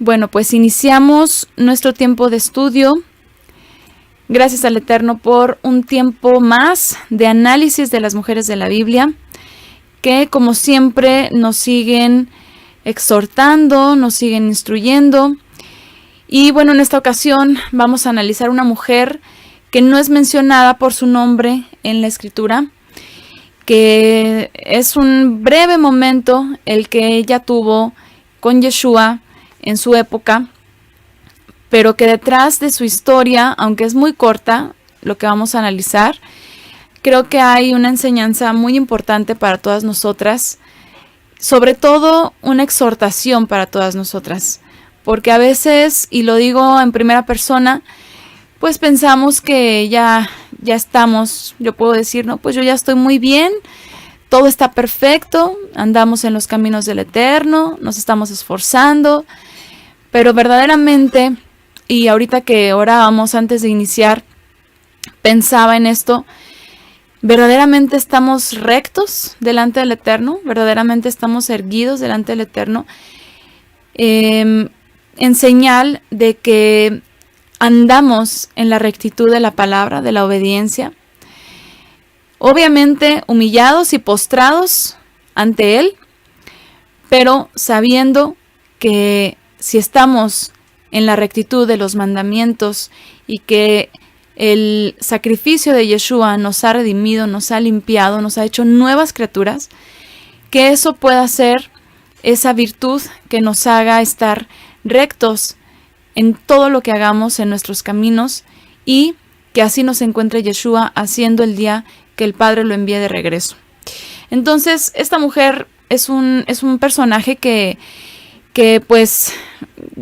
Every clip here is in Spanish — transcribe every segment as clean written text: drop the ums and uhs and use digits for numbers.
Bueno, pues iniciamos nuestro tiempo de estudio. Gracias al Eterno por un tiempo más de análisis de las mujeres de la Biblia, que como siempre nos siguen exhortando, nos siguen instruyendo. Y bueno, en esta ocasión vamos a analizar una mujer que no es mencionada por su nombre en la Escritura, que es un breve momento el que ella tuvo con Yeshua en su época, pero que detrás de su historia, aunque es muy corta, lo que vamos a analizar, creo que hay una enseñanza muy importante para todas nosotras, sobre todo una exhortación para todas nosotras, porque a veces, y lo digo en primera persona, pues pensamos que ya estamos, yo puedo decir, no, pues yo ya estoy muy bien, todo está perfecto, andamos en los caminos del Eterno, nos estamos esforzando, pero verdaderamente, y ahorita que orábamos antes de iniciar, pensaba en esto, verdaderamente estamos rectos delante del Eterno, verdaderamente estamos erguidos delante del Eterno, en señal de que andamos en la rectitud de la palabra, de la obediencia, obviamente humillados y postrados ante Él, pero sabiendo que si estamos en la rectitud de los mandamientos y que el sacrificio de Yeshua nos ha redimido, nos ha limpiado, nos ha hecho nuevas criaturas, que eso pueda ser esa virtud que nos haga estar rectos en todo lo que hagamos en nuestros caminos y que así nos encuentre Yeshua haciendo el día que el Padre lo envíe de regreso. Entonces, esta mujer es un personaje que pues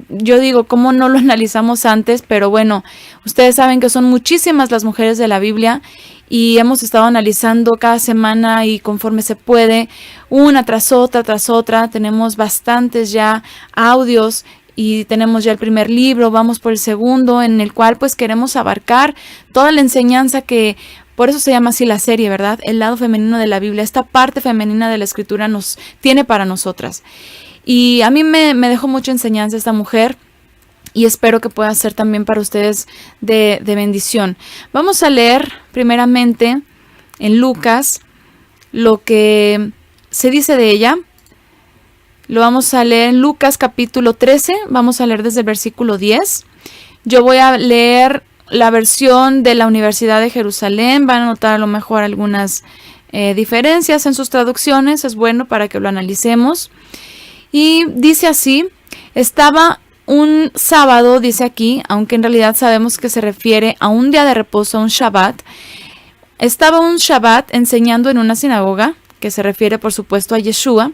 yo digo, ¿cómo no lo analizamos antes? Pero bueno, ustedes saben que son muchísimas las mujeres de la Biblia y hemos estado analizando cada semana y conforme se puede, una tras otra, tenemos bastantes ya audios y tenemos ya el primer libro, vamos por el segundo, en el cual pues queremos abarcar toda la enseñanza que, por eso se llama así la serie, ¿verdad? El lado femenino de la Biblia, esta parte femenina de la Escritura nos tiene para nosotras. Y a mí me dejó mucha enseñanza esta mujer y espero que pueda ser también para ustedes de bendición. Vamos a leer primeramente en Lucas lo que se dice de ella. Lo vamos a leer en Lucas capítulo 13, vamos a leer desde el versículo 10. Yo voy a leer la versión de la Universidad de Jerusalén, van a notar a lo mejor algunas diferencias en sus traducciones, es bueno para que lo analicemos. Y dice así, estaba un sábado, dice aquí, aunque en realidad sabemos que se refiere a un día de reposo, a un Shabbat. Estaba un Shabbat enseñando en una sinagoga, que se refiere por supuesto a Yeshua,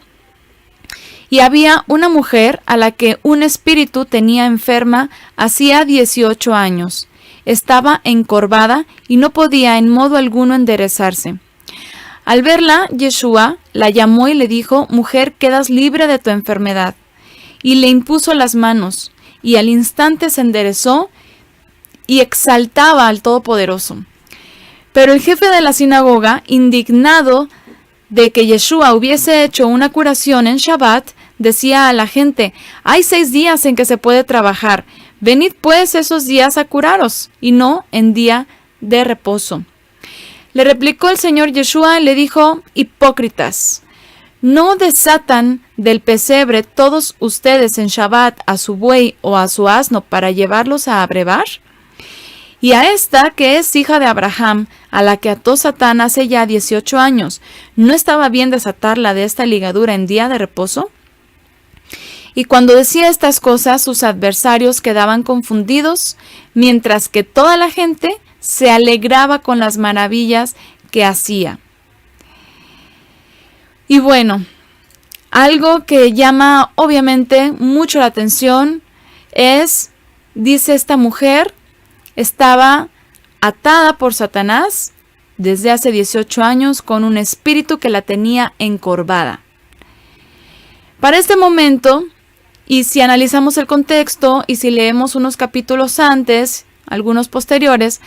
y había una mujer a la que un espíritu tenía enferma hacía 18 años. Estaba encorvada y no podía en modo alguno enderezarse. Al verla, Yeshua la llamó y le dijo, mujer, quedas libre de tu enfermedad. Y le impuso las manos, y al instante se enderezó y exaltaba al Todopoderoso. Pero el jefe de la sinagoga, indignado de que Yeshua hubiese hecho una curación en Shabbat, decía a la gente, hay 6 días en que se puede trabajar, venid pues esos días a curaros, y no en día de reposo. Le replicó el Señor Yeshua y le dijo, hipócritas, ¿no desatan del pesebre todos ustedes en Shabbat a su buey o a su asno para llevarlos a abrevar? Y a esta, que es hija de Abraham, a la que ató Satán hace ya 18 años, ¿no estaba bien desatarla de esta ligadura en día de reposo? Y cuando decía estas cosas, sus adversarios quedaban confundidos, mientras que toda la gente se alegraba con las maravillas que hacía. Y bueno, algo que llama obviamente mucho la atención es, dice esta mujer, estaba atada por Satanás desde hace 18 años con un espíritu que la tenía encorvada. Para este momento, y si analizamos el contexto y si leemos unos capítulos antes, algunos posteriores,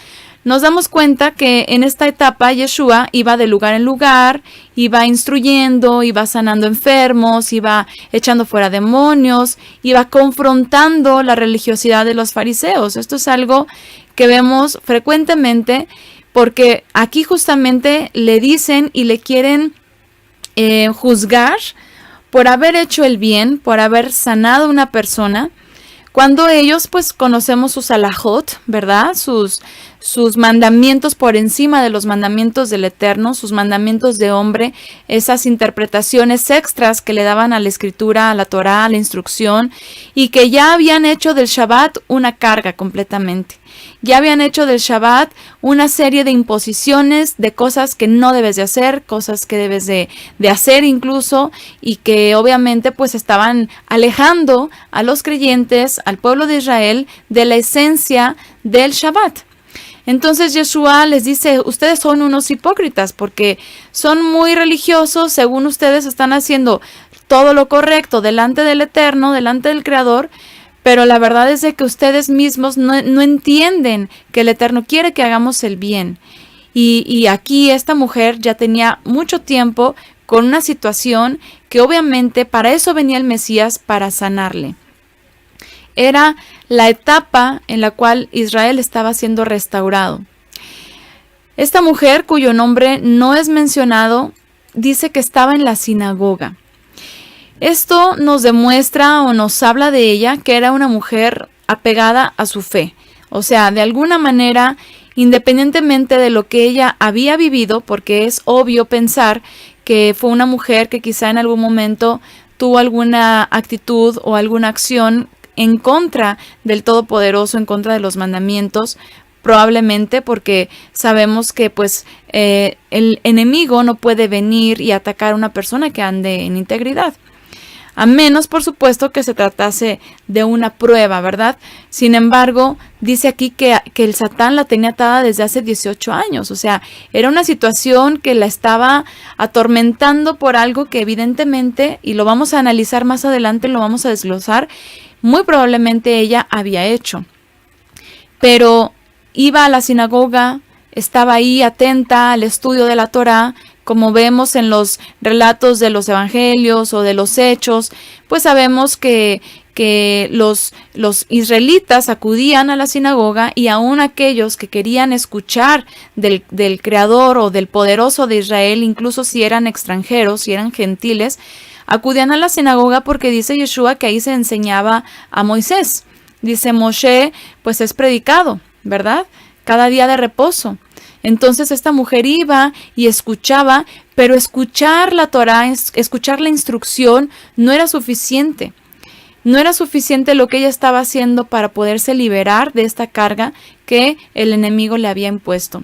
nos damos cuenta que en esta etapa Yeshua iba de lugar en lugar, iba instruyendo, iba sanando enfermos, iba echando fuera demonios, iba confrontando la religiosidad de los fariseos. Esto es algo que vemos frecuentemente porque aquí justamente le dicen y le quieren juzgar por haber hecho el bien, por haber sanado a una persona, cuando ellos pues conocemos sus alajot, ¿verdad? Sus mandamientos por encima de los mandamientos del Eterno, sus mandamientos de hombre, esas interpretaciones extras que le daban a la escritura, a la Torá, a la instrucción, y que ya habían hecho del Shabbat una carga completamente. Ya habían hecho del Shabbat una serie de imposiciones, de cosas que no debes de hacer, cosas que debes de hacer incluso, y que obviamente pues estaban alejando a los creyentes, al pueblo de Israel, de la esencia del Shabbat. Entonces Yeshua les dice, ustedes son unos hipócritas porque son muy religiosos, según ustedes están haciendo todo lo correcto delante del Eterno, delante del Creador, pero la verdad es de que ustedes mismos no entienden que el Eterno quiere que hagamos el bien. Y aquí esta mujer ya tenía mucho tiempo con una situación que obviamente para eso venía el Mesías, para sanarle. Era la etapa en la cual Israel estaba siendo restaurado. Esta mujer, cuyo nombre no es mencionado, dice que estaba en la sinagoga. Esto nos demuestra o nos habla de ella que era una mujer apegada a su fe. O sea, de alguna manera, independientemente de lo que ella había vivido, porque es obvio pensar que fue una mujer que quizá en algún momento tuvo alguna actitud o alguna acción en contra del Todopoderoso, en contra de los mandamientos, probablemente porque sabemos que pues el enemigo no puede venir y atacar a una persona que ande en integridad. A menos, por supuesto, que se tratase de una prueba, ¿verdad? Sin embargo, dice aquí que el Satán la tenía atada desde hace 18 años. O sea, era una situación que la estaba atormentando por algo que evidentemente, y lo vamos a analizar más adelante, lo vamos a desglosar, muy probablemente ella había hecho. Pero iba a la sinagoga, estaba ahí atenta al estudio de la Torá. Como vemos en los relatos de los evangelios o de los hechos, pues sabemos que los israelitas acudían a la sinagoga y aún aquellos que querían escuchar del Creador o del Poderoso de Israel, incluso si eran extranjeros, si eran gentiles, acudían a la sinagoga porque dice Yeshua que ahí se enseñaba a Moisés. Dice Moshe, pues es predicado, ¿verdad? Cada día de reposo. Entonces esta mujer iba y escuchaba, pero escuchar la Torá, escuchar la instrucción no era suficiente. No era suficiente lo que ella estaba haciendo para poderse liberar de esta carga que el enemigo le había impuesto.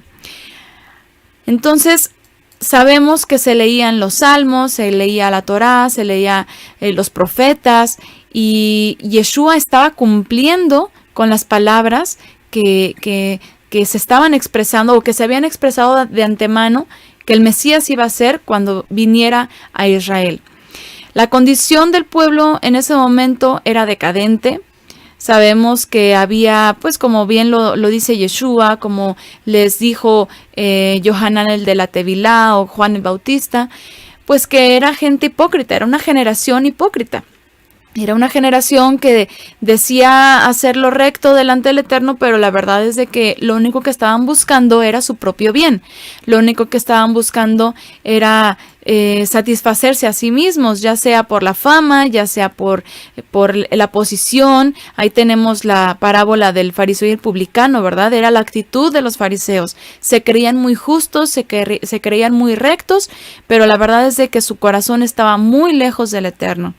Entonces sabemos que se leían los salmos, se leía la Torá, se leía los profetas, y Yeshua estaba cumpliendo con las palabras que se estaban expresando o que se habían expresado de antemano que el Mesías iba a ser cuando viniera a Israel. La condición del pueblo en ese momento era decadente. Sabemos que había, pues como bien lo dice Yeshua, como les dijo Yohanan el de la Tevilá o Juan el Bautista, pues que era gente hipócrita, era una generación hipócrita. Era una generación que decía hacer lo recto delante del Eterno, pero la verdad es de que lo único que estaban buscando era su propio bien. Lo único que estaban buscando era satisfacerse a sí mismos, ya sea por la fama, ya sea por la posición. Ahí tenemos la parábola del fariseo y el publicano, ¿verdad? Era la actitud de los fariseos. Se creían muy justos, se creían muy rectos, pero la verdad es de que su corazón estaba muy lejos del Eterno.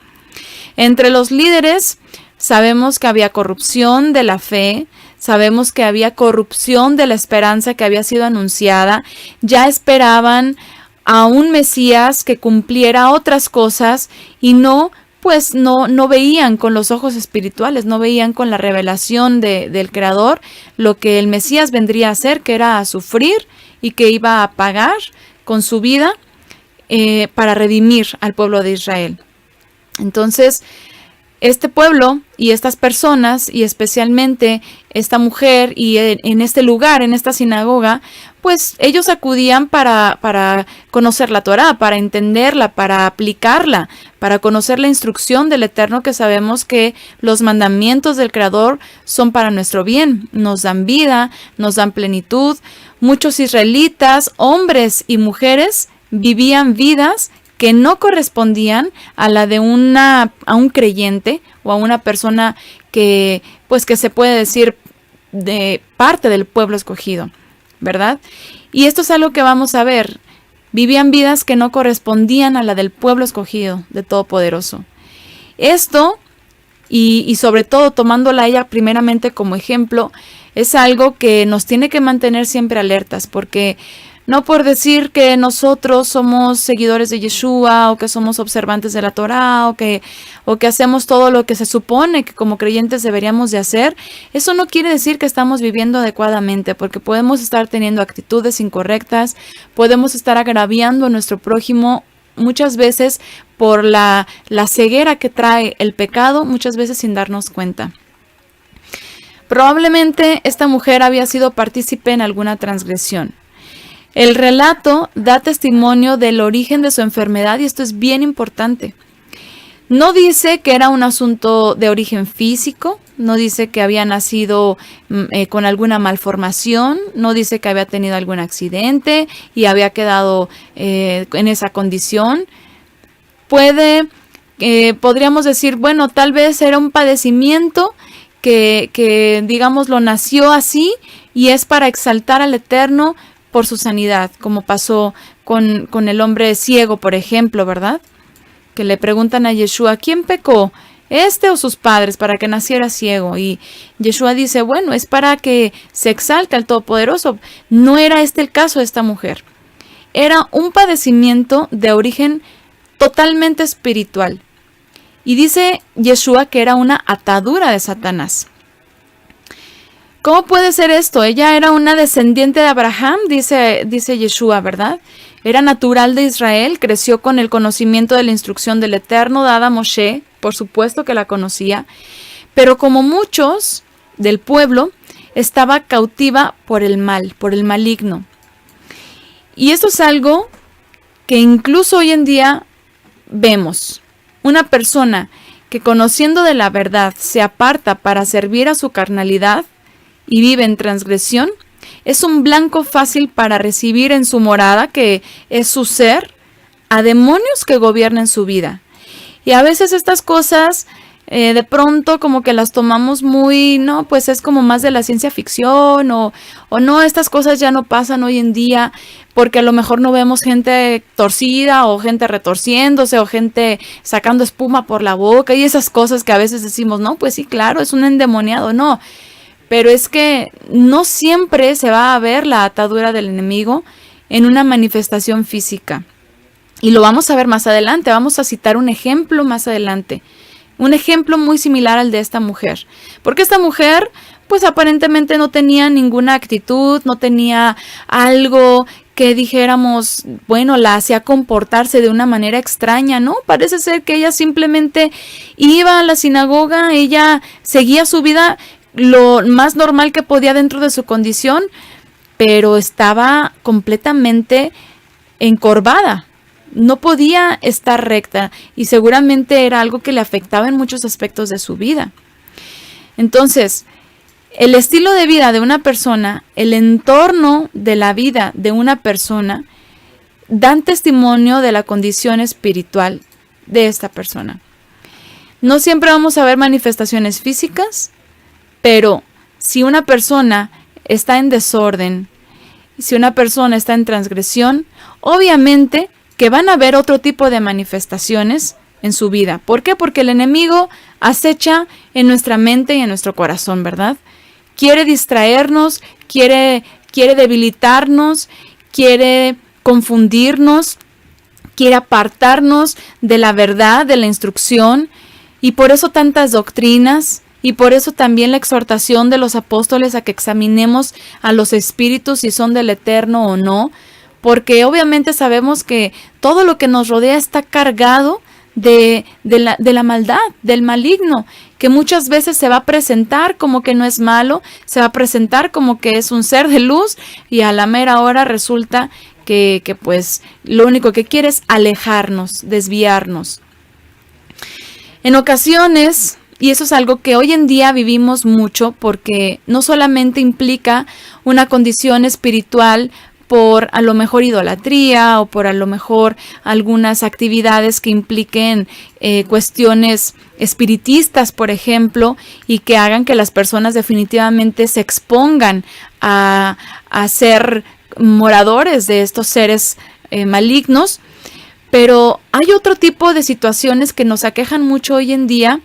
Entre los líderes sabemos que había corrupción de la fe, sabemos que había corrupción de la esperanza que había sido anunciada. Ya esperaban a un Mesías que cumpliera otras cosas y no veían con los ojos espirituales, no veían con la revelación del Creador lo que el Mesías vendría a hacer, que era a sufrir y que iba a pagar con su vida para redimir al pueblo de Israel. Entonces, este pueblo y estas personas, y especialmente esta mujer, y en este lugar, en esta sinagoga, pues ellos acudían para conocer la Torá, para entenderla, para aplicarla, para conocer la instrucción del Eterno, que sabemos que los mandamientos del Creador son para nuestro bien, nos dan vida, nos dan plenitud. Muchos israelitas, hombres y mujeres, vivían vidas que no correspondían a la de a un creyente o a una persona que se puede decir de parte del pueblo escogido, ¿verdad? Y esto es algo que vamos a ver. Vivían vidas que no correspondían a la del pueblo escogido de Todopoderoso. Esto, y sobre todo tomándola a ella primeramente como ejemplo, es algo que nos tiene que mantener siempre alertas, porque no por decir que nosotros somos seguidores de Yeshua o que somos observantes de la Torá o que hacemos todo lo que se supone que como creyentes deberíamos de hacer, eso no quiere decir que estamos viviendo adecuadamente, porque podemos estar teniendo actitudes incorrectas, podemos estar agraviando a nuestro prójimo muchas veces por la ceguera que trae el pecado, muchas veces sin darnos cuenta. Probablemente esta mujer había sido partícipe en alguna transgresión. El relato da testimonio del origen de su enfermedad y esto es bien importante. No dice que era un asunto de origen físico, no dice que había nacido con alguna malformación, no dice que había tenido algún accidente y había quedado en esa condición. Podríamos decir, bueno, tal vez era un padecimiento que digamos, lo nació así y es para exaltar al Eterno por su sanidad, como pasó con el hombre ciego, por ejemplo, ¿verdad? Que le preguntan a Yeshua, ¿quién pecó? ¿Este o sus padres para que naciera ciego? Y Yeshua dice, bueno, es para que se exalte al Todopoderoso. No era este el caso de esta mujer. Era un padecimiento de origen totalmente espiritual. Y dice Yeshua que era una atadura de Satanás. ¿Cómo puede ser esto? Ella era una descendiente de Abraham, dice Yeshua, ¿verdad? Era natural de Israel, creció con el conocimiento de la instrucción del Eterno dada a Moshe, por supuesto que la conocía, pero como muchos del pueblo, estaba cautiva por el mal, por el maligno. Y esto es algo que incluso hoy en día vemos. Una persona que conociendo de la verdad se aparta para servir a su carnalidad, y vive en transgresión, es un blanco fácil para recibir en su morada, que es su ser, a demonios que gobiernen su vida. Y a veces estas cosas de pronto como que las tomamos muy, no, pues es como más de la ciencia ficción o no, estas cosas ya no pasan hoy en día porque a lo mejor no vemos gente torcida o gente retorciéndose o gente sacando espuma por la boca y esas cosas que a veces decimos, no, pues sí, claro, es un endemoniado, no. Pero es que no siempre se va a ver la atadura del enemigo en una manifestación física. Y lo vamos a ver más adelante, vamos a citar un ejemplo más adelante. Un ejemplo muy similar al de esta mujer. Porque esta mujer, pues aparentemente no tenía ninguna actitud, no tenía algo que dijéramos, bueno, la hacía comportarse de una manera extraña, ¿no? Parece ser que ella simplemente iba a la sinagoga, ella seguía su vida lo más normal que podía dentro de su condición, pero estaba completamente encorvada, no podía estar recta y seguramente era algo que le afectaba en muchos aspectos de su vida. Entonces, el estilo de vida de una persona, el entorno de la vida de una persona, dan testimonio de la condición espiritual de esta persona. No siempre vamos a ver manifestaciones físicas, pero si una persona está en desorden, si una persona está en transgresión, obviamente que van a haber otro tipo de manifestaciones en su vida. ¿Por qué? Porque el enemigo acecha en nuestra mente y en nuestro corazón, ¿verdad? Quiere distraernos, quiere debilitarnos, quiere confundirnos, quiere apartarnos de la verdad, de la instrucción, y por eso tantas doctrinas. Y por eso también la exhortación de los apóstoles a que examinemos a los espíritus si son del Eterno o no, porque obviamente sabemos que todo lo que nos rodea está cargado de la maldad, del maligno, que muchas veces se va a presentar como que no es malo, se va a presentar como que es un ser de luz, y a la mera hora resulta que pues lo único que quiere es alejarnos, desviarnos. En ocasiones, y eso es algo que hoy en día vivimos mucho, porque no solamente implica una condición espiritual por a lo mejor idolatría o por a lo mejor algunas actividades que impliquen cuestiones espiritistas, por ejemplo, y que hagan que las personas definitivamente se expongan a ser moradores de estos seres malignos. Pero hay otro tipo de situaciones que nos aquejan mucho hoy en día,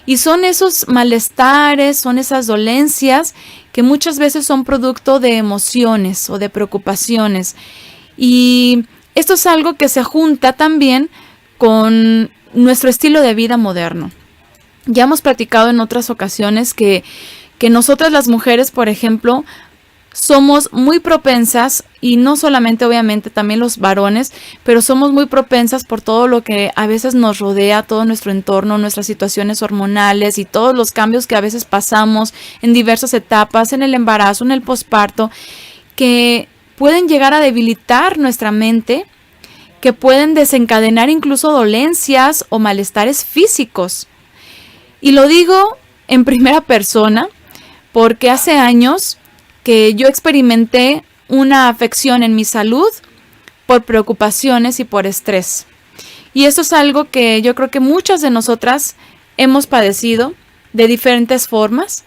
y son esos malestares, son esas dolencias que muchas veces son producto de emociones o de preocupaciones. Y esto es algo que se junta también con nuestro estilo de vida moderno. Ya hemos platicado en otras ocasiones que nosotras las mujeres, por ejemplo, somos muy propensas, y no solamente obviamente también los varones, pero somos muy propensas por todo lo que a veces nos rodea, todo nuestro entorno, nuestras situaciones hormonales y todos los cambios que a veces pasamos en diversas etapas, en el embarazo, en el posparto, que pueden llegar a debilitar nuestra mente, que pueden desencadenar incluso dolencias o malestares físicos. Y lo digo en primera persona porque hace años que yo experimenté una afección en mi salud por preocupaciones y por estrés. Y esto es algo que yo creo que muchas de nosotras hemos padecido de diferentes formas,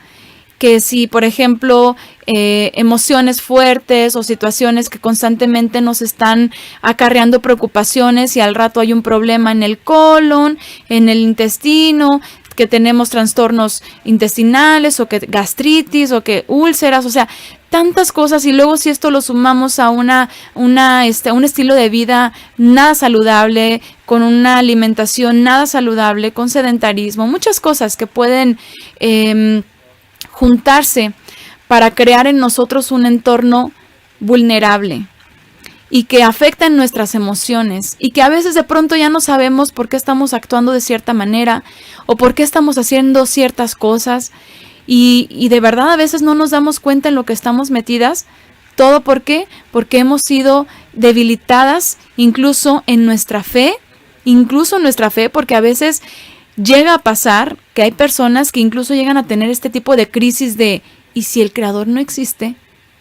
que si, por ejemplo, emociones fuertes o situaciones que constantemente nos están acarreando preocupaciones, y al rato hay un problema en el colon, en el intestino, que tenemos trastornos intestinales o que gastritis o que úlceras, o sea, tantas cosas. Y luego si esto lo sumamos a un estilo de vida nada saludable, con una alimentación nada saludable, con sedentarismo, muchas cosas que pueden juntarse para crear en nosotros un entorno vulnerable y que afectan nuestras emociones, y que a veces de pronto ya no sabemos por qué estamos actuando de cierta manera o por qué estamos haciendo ciertas cosas, y de verdad a veces no nos damos cuenta en lo que estamos metidas. ¿Todo por qué? Porque hemos sido debilitadas incluso en nuestra fe, porque a veces llega a pasar que hay personas que incluso llegan a tener este tipo de crisis de ¿y si el creador no existe?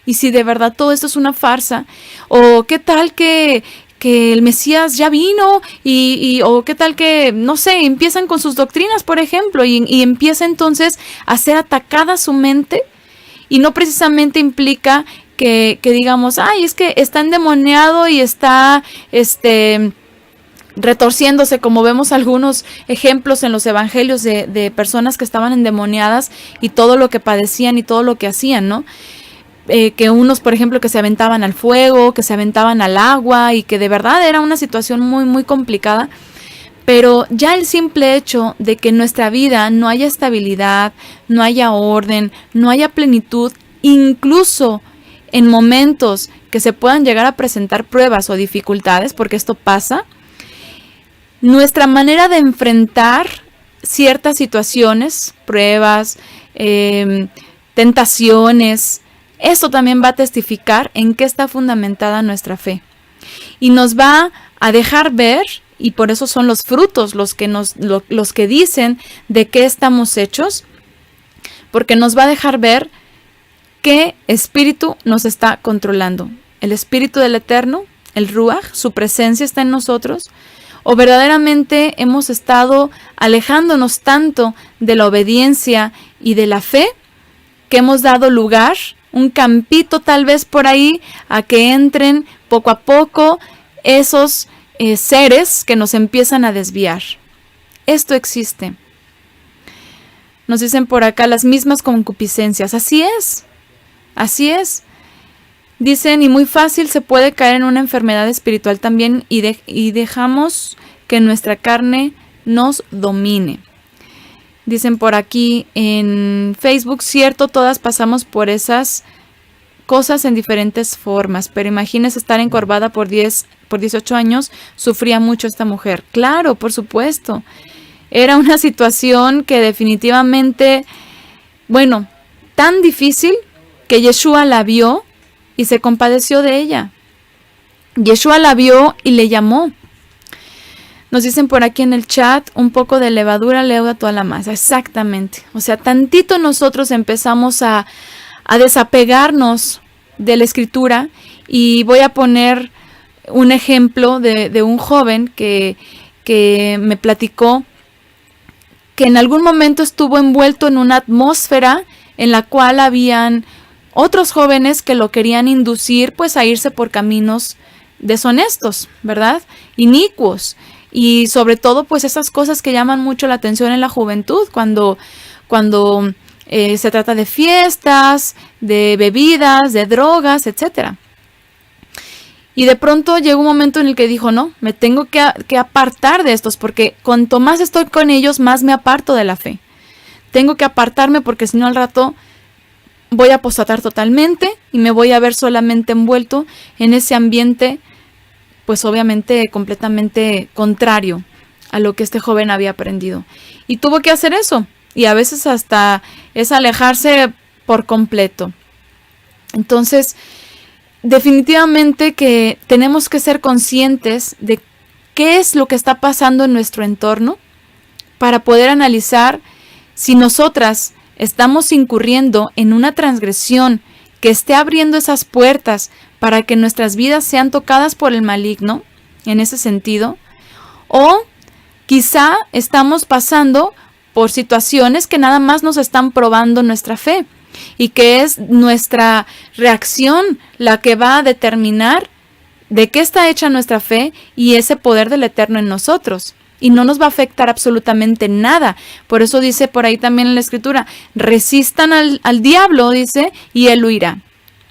¿Y si de verdad todo esto es una farsa? ¿O qué tal que el Mesías ya vino? ¿O qué tal que, no sé, empiezan con sus doctrinas, por ejemplo, y empieza entonces a ser atacada su mente? Y no precisamente implica que digamos, ay, es que está endemoniado y está retorciéndose, como vemos algunos ejemplos en los evangelios de personas que estaban endemoniadas y todo lo que padecían y todo lo que hacían, ¿no? Que unos, por ejemplo, que se aventaban al fuego, que se aventaban al agua, y que de verdad era una situación muy, muy complicada. Pero ya el simple hecho de que en nuestra vida no haya estabilidad, no haya orden, no haya plenitud, incluso en momentos que se puedan llegar a presentar pruebas o dificultades, porque esto pasa, nuestra manera de enfrentar ciertas situaciones, pruebas, tentaciones, esto también va a testificar en qué está fundamentada nuestra fe. Y nos va a dejar ver, y por eso son los frutos los que dicen de qué estamos hechos, porque nos va a dejar ver qué espíritu nos está controlando. El espíritu del Eterno, el Ruach, su presencia está en nosotros, o verdaderamente hemos estado alejándonos tanto de la obediencia y de la fe que hemos dado lugar, un campito tal vez por ahí, a que entren poco a poco esos seres que nos empiezan a desviar. Esto existe. Nos dicen por acá las mismas concupiscencias. Así es. Dicen, y muy fácil se puede caer en una enfermedad espiritual también, y dejamos que nuestra carne nos domine. Dicen por aquí en Facebook, cierto, todas pasamos por esas cosas en diferentes formas, pero imagínese estar encorvada por 18 años, sufría mucho esta mujer. Claro, por supuesto. Era una situación que definitivamente, bueno, tan difícil que Yeshua la vio y se compadeció de ella. Yeshua la vio y le llamó. Nos dicen por aquí en el chat, un poco de levadura leuda toda la masa. Exactamente. O sea, tantito nosotros empezamos a desapegarnos de la escritura, y voy a poner un ejemplo de un joven que me platicó que en algún momento estuvo envuelto en una atmósfera en la cual habían otros jóvenes que lo querían inducir pues a irse por caminos deshonestos, ¿verdad? Inicuos. Y sobre todo pues esas cosas que llaman mucho la atención en la juventud cuando se trata de fiestas, de bebidas, de drogas, etc. Y de pronto llegó un momento en el que dijo, no, me tengo que apartar de estos, porque cuanto más estoy con ellos, más me aparto de la fe. Tengo que apartarme porque si no al rato voy a apostatar totalmente y me voy a ver solamente envuelto en ese ambiente, pues obviamente completamente contrario a lo que este joven había aprendido. Y tuvo que hacer eso. Y a veces hasta es alejarse por completo. Entonces, definitivamente que tenemos que ser conscientes de qué es lo que está pasando en nuestro entorno para poder analizar si nosotras estamos incurriendo en una transgresión que esté abriendo esas puertas para que nuestras vidas sean tocadas por el maligno, en ese sentido, o quizá estamos pasando por situaciones que nada más nos están probando nuestra fe y que es nuestra reacción la que va a determinar de qué está hecha nuestra fe y ese poder del Eterno en nosotros. Y no nos va a afectar absolutamente nada. Por eso dice por ahí también en la Escritura, resistan al diablo, dice, y él huirá,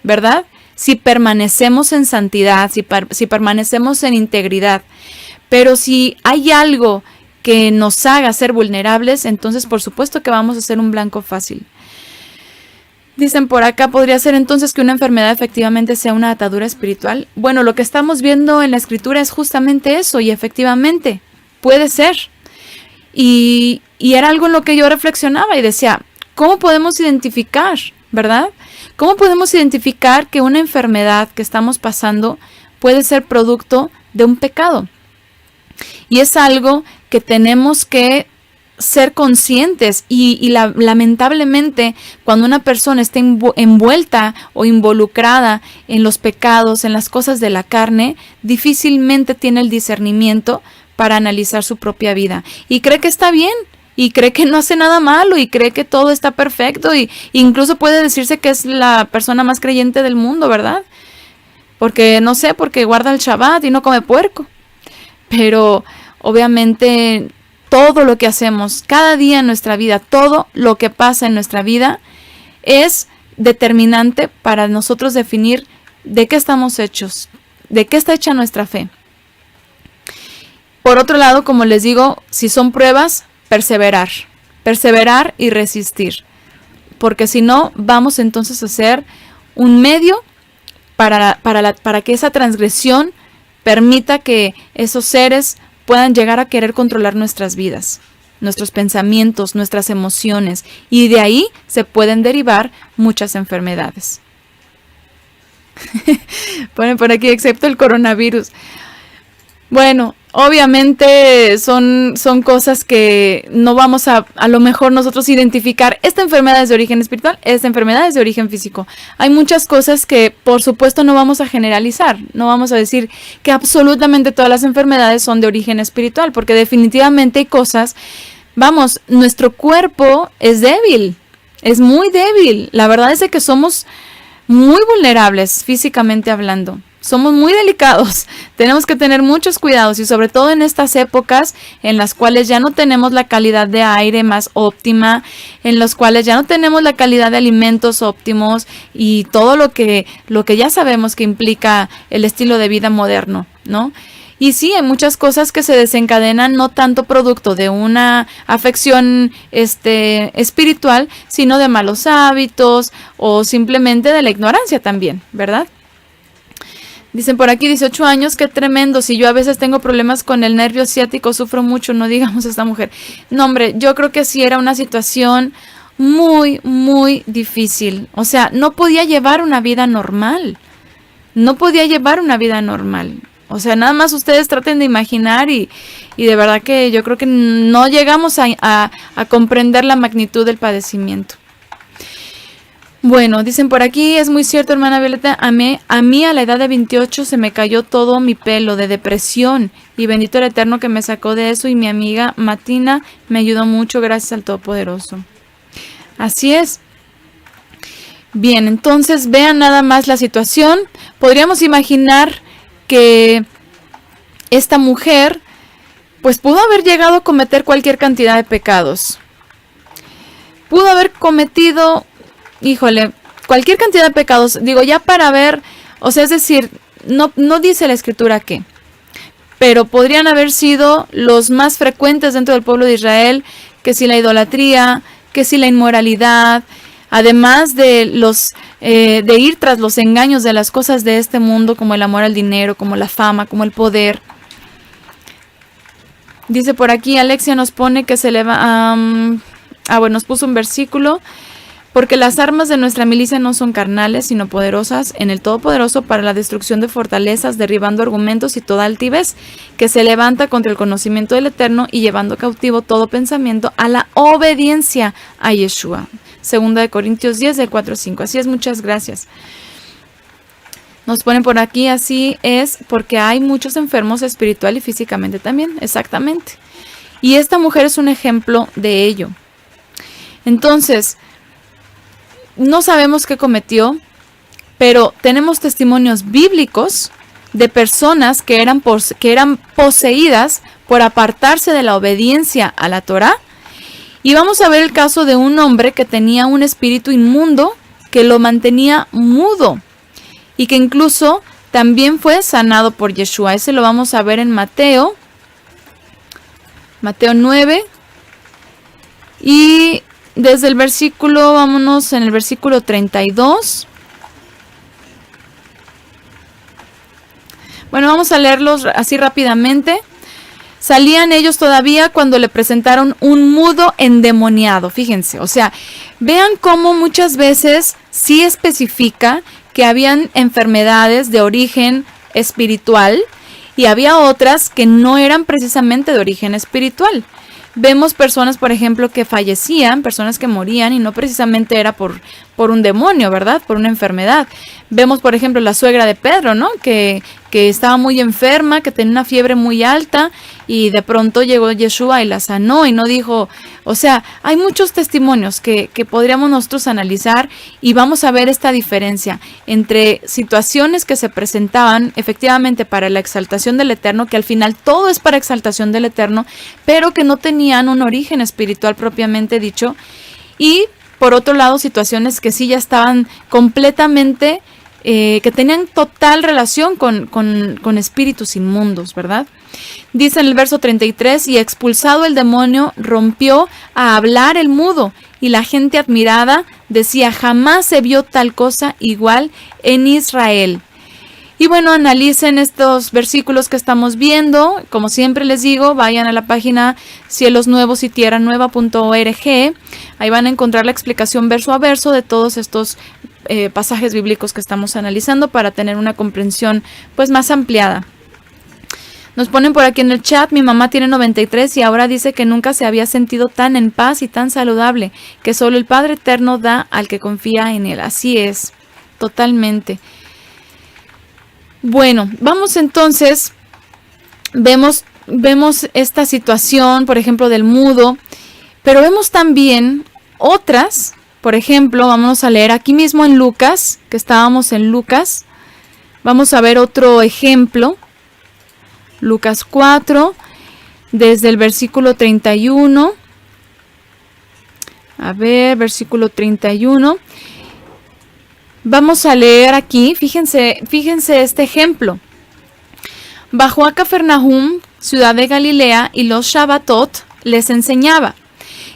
¿verdad? Si permanecemos en santidad, si permanecemos en integridad. Pero si hay algo que nos haga ser vulnerables, entonces por supuesto que vamos a ser un blanco fácil. Dicen por acá, ¿podría ser entonces que una enfermedad efectivamente sea una atadura espiritual? Bueno, lo que estamos viendo en la Escritura es justamente eso, y efectivamente puede ser. Y era algo en lo que yo reflexionaba y decía, ¿cómo podemos identificar, verdad? ¿Cómo podemos identificar que una enfermedad que estamos pasando puede ser producto de un pecado? Y es algo que tenemos que ser conscientes y lamentablemente cuando una persona está envuelta o involucrada en los pecados, en las cosas de la carne, difícilmente tiene el discernimiento para analizar su propia vida y cree que está bien y cree que no hace nada malo y cree que todo está perfecto y incluso puede decirse que es la persona más creyente del mundo, ¿verdad? Porque no sé, porque guarda el Shabbat y no come puerco. Pero obviamente todo lo que hacemos cada día en nuestra vida, todo lo que pasa en nuestra vida es determinante para nosotros definir de qué estamos hechos, de qué está hecha nuestra fe. Por otro lado, como les digo, si son pruebas, perseverar y resistir, porque si no, vamos entonces a ser un medio para que esa transgresión permita que esos seres puedan llegar a querer controlar nuestras vidas, nuestros pensamientos, nuestras emociones, y de ahí se pueden derivar muchas enfermedades. Ponen por aquí, excepto el coronavirus. Bueno, obviamente son cosas que no vamos a lo mejor nosotros identificar. Esta enfermedad es de origen espiritual, esta enfermedad es de origen físico. Hay muchas cosas que por supuesto no vamos a generalizar. No vamos a decir que absolutamente todas las enfermedades son de origen espiritual, porque definitivamente hay cosas, vamos, nuestro cuerpo es débil, es muy débil. La verdad es de que somos muy vulnerables físicamente hablando. Somos muy delicados, tenemos que tener muchos cuidados y sobre todo en estas épocas en las cuales ya no tenemos la calidad de aire más óptima, en las cuales ya no tenemos la calidad de alimentos óptimos y todo lo que ya sabemos que implica el estilo de vida moderno, ¿no? Y sí, hay muchas cosas que se desencadenan no tanto producto de una afección espiritual, sino de malos hábitos o simplemente de la ignorancia también, ¿verdad? Dicen por aquí 18 años, qué tremendo. Si yo a veces tengo problemas con el nervio ciático, sufro mucho, no digamos esta mujer. No, hombre, yo creo que sí era una situación muy, muy difícil. O sea, no podía llevar una vida normal. No podía llevar una vida normal. O sea, nada más ustedes traten de imaginar y de verdad que yo creo que no llegamos a comprender la magnitud del padecimiento. Bueno, dicen por aquí, es muy cierto, hermana Violeta, a mí a la edad de 28 se me cayó todo mi pelo de depresión y bendito el Eterno que me sacó de eso y mi amiga Matina me ayudó mucho gracias al Todopoderoso. Así es. Bien, entonces vean nada más la situación. Podríamos imaginar que esta mujer pues pudo haber llegado a cometer cualquier cantidad de pecados. Pudo haber cometido, híjole, cualquier cantidad de pecados. Digo, ya para ver, o sea, es decir, no dice la escritura qué, pero podrían haber sido los más frecuentes dentro del pueblo de Israel, que si la idolatría, que si la inmoralidad, además de de ir tras los engaños de las cosas de este mundo, como el amor al dinero, como la fama, como el poder. Dice por aquí, Alexia nos pone que se le va... bueno, nos puso un versículo. Porque las armas de nuestra milicia no son carnales, sino poderosas en el Todopoderoso para la destrucción de fortalezas, derribando argumentos y toda altivez que se levanta contra el conocimiento del Eterno y llevando cautivo todo pensamiento a la obediencia a Yeshua. 2 Corintios 10, del 4 al 5. Así es, muchas gracias. Nos ponen por aquí, así es, porque hay muchos enfermos espiritual y físicamente también, exactamente. Y esta mujer es un ejemplo de ello. Entonces, no sabemos qué cometió, pero tenemos testimonios bíblicos de personas que eran poseídas por apartarse de la obediencia a la Torá. Y vamos a ver el caso de un hombre que tenía un espíritu inmundo que lo mantenía mudo y que incluso también fue sanado por Yeshua. Ese lo vamos a ver en Mateo 9. Y desde el versículo, vámonos en el versículo 32. Bueno, vamos a leerlos así rápidamente. Salían ellos todavía cuando le presentaron un mudo endemoniado. Fíjense, o sea, vean cómo muchas veces sí especifica que habían enfermedades de origen espiritual y había otras que no eran precisamente de origen espiritual. Vemos personas, por ejemplo, que fallecían, personas que morían y no precisamente era por un demonio, ¿verdad? Por una enfermedad. Vemos, por ejemplo, la suegra de Pedro, ¿no? Que estaba muy enferma, que tenía una fiebre muy alta y de pronto llegó Yeshua y la sanó y no dijo... O sea, hay muchos testimonios que podríamos nosotros analizar y vamos a ver esta diferencia entre situaciones que se presentaban efectivamente para la exaltación del Eterno, que al final todo es para exaltación del Eterno, pero que no tenían un origen espiritual propiamente dicho, y por otro lado situaciones que sí ya estaban completamente, que tenían total relación con espíritus inmundos, ¿verdad? Dice en el verso 33, y expulsado el demonio, rompió a hablar el mudo, y la gente admirada decía, jamás se vio tal cosa igual en Israel. Y bueno, analicen estos versículos que estamos viendo. Como siempre les digo, vayan a la página cielosnuevosYtierranueva.org. Ahí van a encontrar la explicación verso a verso de todos estos pasajes bíblicos que estamos analizando para tener una comprensión pues más ampliada. Nos ponen por aquí en el chat, mi mamá tiene 93 y ahora dice que nunca se había sentido tan en paz y tan saludable, que solo el Padre Eterno da al que confía en Él. Así es, totalmente. Bueno, vamos entonces, vemos esta situación, por ejemplo, del mudo, pero vemos también otras, por ejemplo, vamos a leer aquí mismo en Lucas, que estábamos en Lucas, vamos a ver otro ejemplo. Lucas 4, desde el versículo 31. A ver, versículo 31. Vamos a leer aquí, fíjense este ejemplo. bajó a Cafarnaúm, ciudad de Galilea, y los Shabbatot les enseñaba.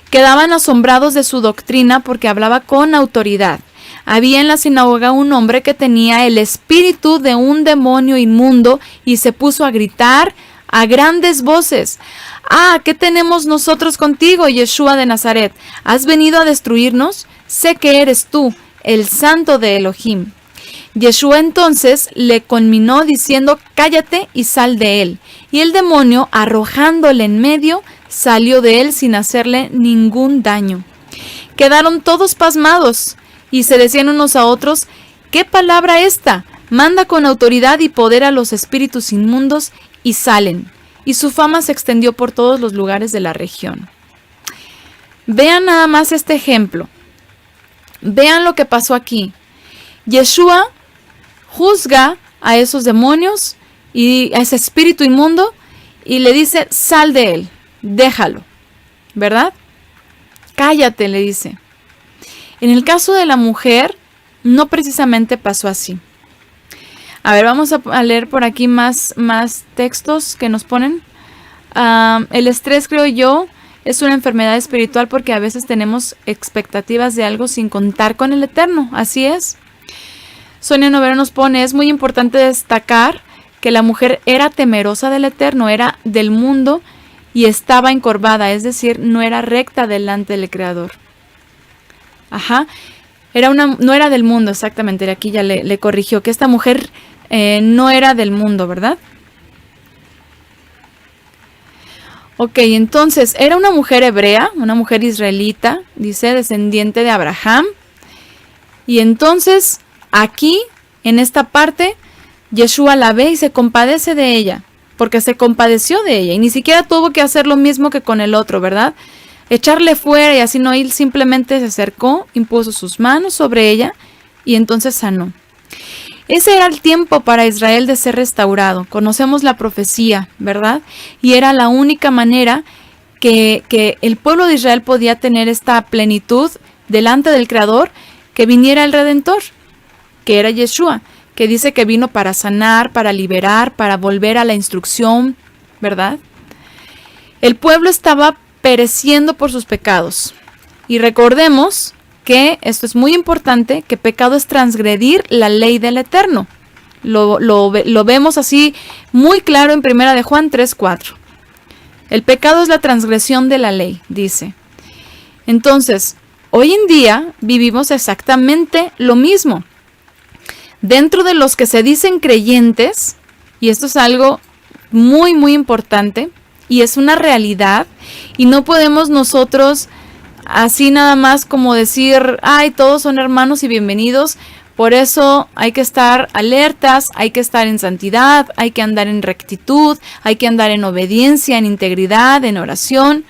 Quedaban asombrados de su doctrina porque hablaba con autoridad. Había en la sinagoga un hombre que tenía el espíritu de un demonio inmundo y se puso a gritar a grandes voces: «Ah, ¿qué tenemos nosotros contigo, Yeshua de Nazaret? ¿Has venido a destruirnos? Sé que eres tú, el santo de Elohim». Yeshua entonces le conminó diciendo: «Cállate y sal de él». Y el demonio, arrojándole en medio, salió de él sin hacerle ningún daño. Quedaron todos pasmados y se decían unos a otros: «¿Qué palabra esta? Manda con autoridad y poder a los espíritus inmundos y salen». Y su fama se extendió por todos los lugares de la región. Vean nada más este ejemplo. Vean lo que pasó aquí. Yeshua juzga a esos demonios y a ese espíritu inmundo y le dice: «Sal de él, déjalo», ¿verdad? «Cállate», le dice. En el caso de la mujer, no precisamente pasó así. A ver, vamos a leer por aquí más textos que nos ponen. El estrés, creo yo, es una enfermedad espiritual porque a veces tenemos expectativas de algo sin contar con el Eterno. Así es. Sonia Novero nos pone: es muy importante destacar que la mujer era temerosa del Eterno, era del mundo y estaba encorvada, es decir, no era recta delante del Creador. Ajá, no era del mundo, exactamente, aquí ya le corrigió, que esta mujer no era del mundo, ¿verdad? Ok, entonces, era una mujer hebrea, una mujer israelita, dice, descendiente de Abraham, y entonces, aquí, en esta parte, Yeshua la ve y se compadece de ella, porque se compadeció de ella, y ni siquiera tuvo que hacer lo mismo que con el otro, ¿verdad? Echarle fuera y así no, él simplemente se acercó, impuso sus manos sobre ella y entonces sanó. Ese era el tiempo para Israel de ser restaurado. Conocemos la profecía, ¿verdad? Y era la única manera que el pueblo de Israel podía tener esta plenitud delante del Creador, que viniera el Redentor, que era Yeshua, que dice que vino para sanar, para liberar, para volver a la instrucción, ¿verdad? El pueblo estaba pereciendo por sus pecados. Y recordemos que esto es muy importante, que pecado es transgredir la ley del Eterno. Lo vemos así muy claro en 1 de Juan 3:4. El pecado es la transgresión de la ley, dice. Entonces, hoy en día vivimos exactamente lo mismo. Dentro de los que se dicen creyentes, y esto es algo muy, muy importante, y es una realidad, y no podemos nosotros así nada más como decir: ay, todos son hermanos y bienvenidos. Por eso hay que estar alertas, hay que estar en santidad, hay que andar en rectitud, hay que andar en obediencia, en integridad, en oración,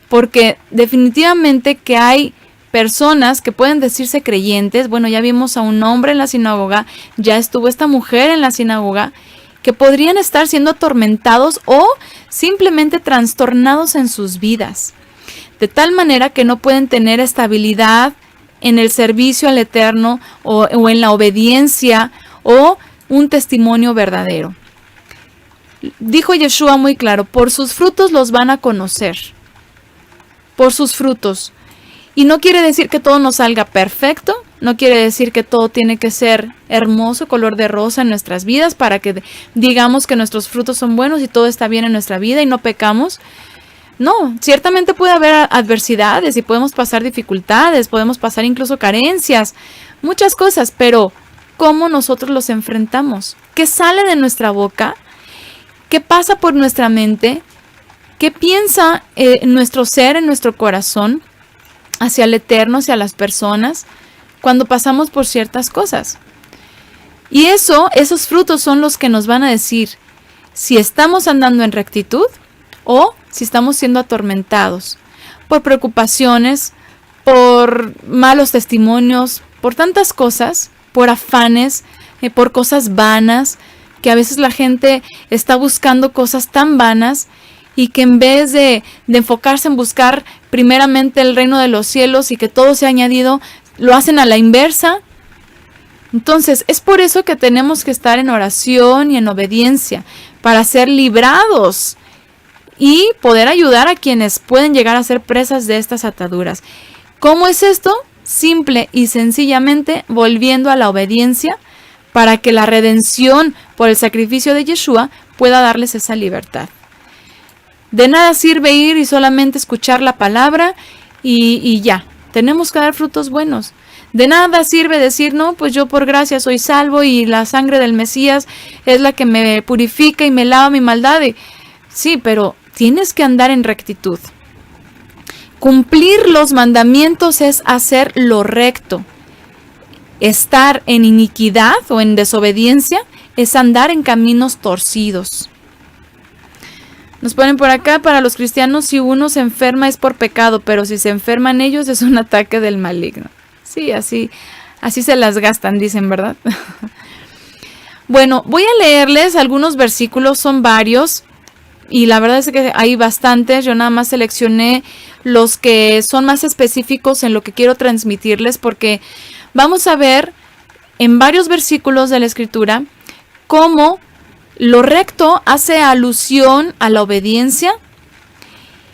porque definitivamente que hay personas que pueden decirse creyentes. Bueno, ya vimos a un hombre en la sinagoga, ya estuvo esta mujer en la sinagoga, que podrían estar siendo atormentados o simplemente trastornados en sus vidas, de tal manera que no pueden tener estabilidad en el servicio al Eterno o en la obediencia o un testimonio verdadero. Dijo Yeshua muy claro: por sus frutos los van a conocer, por sus frutos. Y no quiere decir que todo nos salga perfecto, no quiere decir que todo tiene que ser hermoso, color de rosa en nuestras vidas para que digamos que nuestros frutos son buenos y todo está bien en nuestra vida y no pecamos. No, ciertamente puede haber adversidades y podemos pasar dificultades, podemos pasar incluso carencias, muchas cosas, pero ¿cómo nosotros los enfrentamos? ¿Qué sale de nuestra boca? ¿Qué pasa por nuestra mente? ¿Qué piensa nuestro ser, en nuestro corazón, hacia el Eterno, hacia las personas, cuando pasamos por ciertas cosas? Y esos frutos son los que nos van a decir si estamos andando en rectitud o si estamos siendo atormentados por preocupaciones, por malos testimonios, por tantas cosas, por afanes, por cosas vanas, que a veces la gente está buscando cosas tan vanas y que en vez de enfocarse en buscar primeramente el reino de los cielos y que todo sea añadido, lo hacen a la inversa. Entonces, es por eso que tenemos que estar en oración y en obediencia, para ser librados y poder ayudar a quienes pueden llegar a ser presas de estas ataduras. ¿Cómo es esto? Simple y sencillamente volviendo a la obediencia para que la redención por el sacrificio de Yeshua pueda darles esa libertad. De nada sirve ir y solamente escuchar la palabra y ya. Tenemos que dar frutos buenos. De nada sirve decir, no, pues yo por gracia soy salvo y la sangre del Mesías es la que me purifica y me lava mi maldad. Sí, pero tienes que andar en rectitud. Cumplir los mandamientos es hacer lo recto. Estar en iniquidad o en desobediencia es andar en caminos torcidos. Nos ponen por acá, para los cristianos, si uno se enferma es por pecado, pero si se enferman ellos es un ataque del maligno. Sí, así se las gastan, dicen, ¿verdad? Bueno, voy a leerles algunos versículos, son varios, y la verdad es que hay bastantes. Yo nada más seleccioné los que son más específicos en lo que quiero transmitirles, porque vamos a ver en varios versículos de la Escritura cómo lo recto hace alusión a la obediencia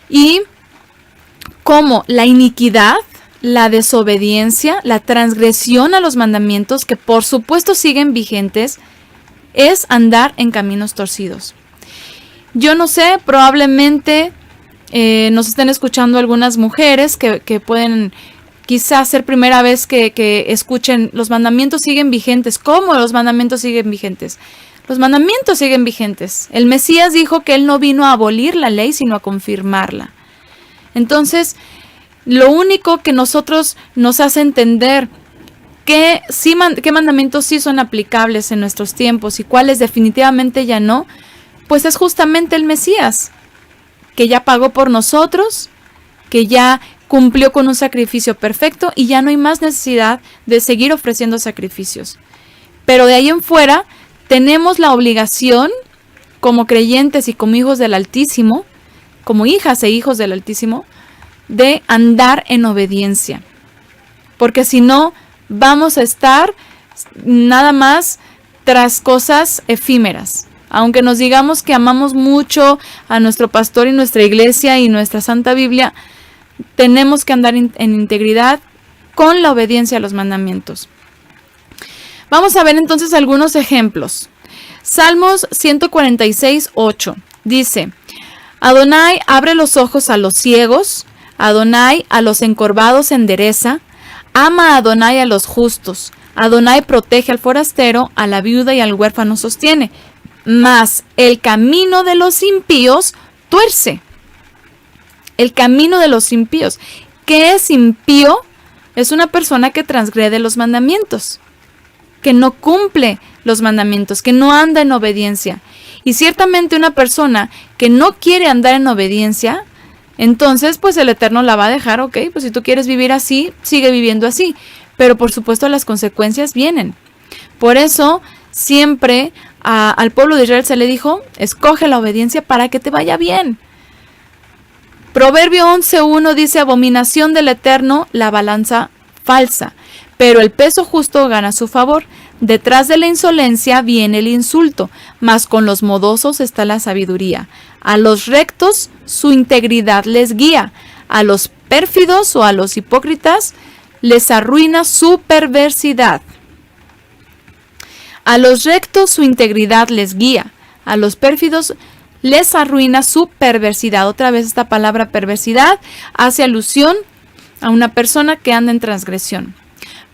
y cómo la iniquidad, la desobediencia, la transgresión a los mandamientos, que por supuesto siguen vigentes, es andar en caminos torcidos. Yo no sé, probablemente nos estén escuchando algunas mujeres que pueden quizás ser primera vez que escuchen los mandamientos siguen vigentes. ¿Cómo los mandamientos siguen vigentes? Los mandamientos siguen vigentes. El Mesías dijo que él no vino a abolir la ley, sino a confirmarla. Entonces, lo único que nosotros nos hace entender qué mandamientos sí son aplicables en nuestros tiempos y cuáles definitivamente ya no, pues es justamente el Mesías, que ya pagó por nosotros, que ya cumplió con un sacrificio perfecto y ya no hay más necesidad de seguir ofreciendo sacrificios. Pero de ahí en fuera tenemos la obligación, como creyentes y como hijos del Altísimo, como hijas e hijos del Altísimo, de andar en obediencia. Porque si no, vamos a estar nada más tras cosas efímeras. Aunque nos digamos que amamos mucho a nuestro pastor y nuestra iglesia y nuestra Santa Biblia, tenemos que andar en integridad con la obediencia a los mandamientos. Vamos a ver entonces algunos ejemplos. Salmos 146:8 dice: Adonai abre los ojos a los ciegos, Adonai a los encorvados endereza, ama a Adonai a los justos, Adonai protege al forastero, a la viuda y al huérfano sostiene, mas el camino de los impíos tuerce. El camino de los impíos. ¿Qué es impío? Es una persona que transgrede los mandamientos, que no cumple los mandamientos, que no anda en obediencia. Y ciertamente una persona que no quiere andar en obediencia, entonces pues el Eterno la va a dejar, ok, pues si tú quieres vivir así, sigue viviendo así. Pero por supuesto las consecuencias vienen. Por eso siempre al pueblo de Israel se le dijo, escoge la obediencia para que te vaya bien. Proverbio 11:1 dice, abominación del Eterno, la balanza falsa, pero el peso justo gana su favor. Detrás de la insolencia viene el insulto, mas con los modosos está la sabiduría. A los rectos su integridad les guía, a los pérfidos o a los hipócritas les arruina su perversidad. A los rectos su integridad les guía, a los pérfidos les arruina su perversidad. Otra vez esta palabra perversidad hace alusión a una persona que anda en transgresión.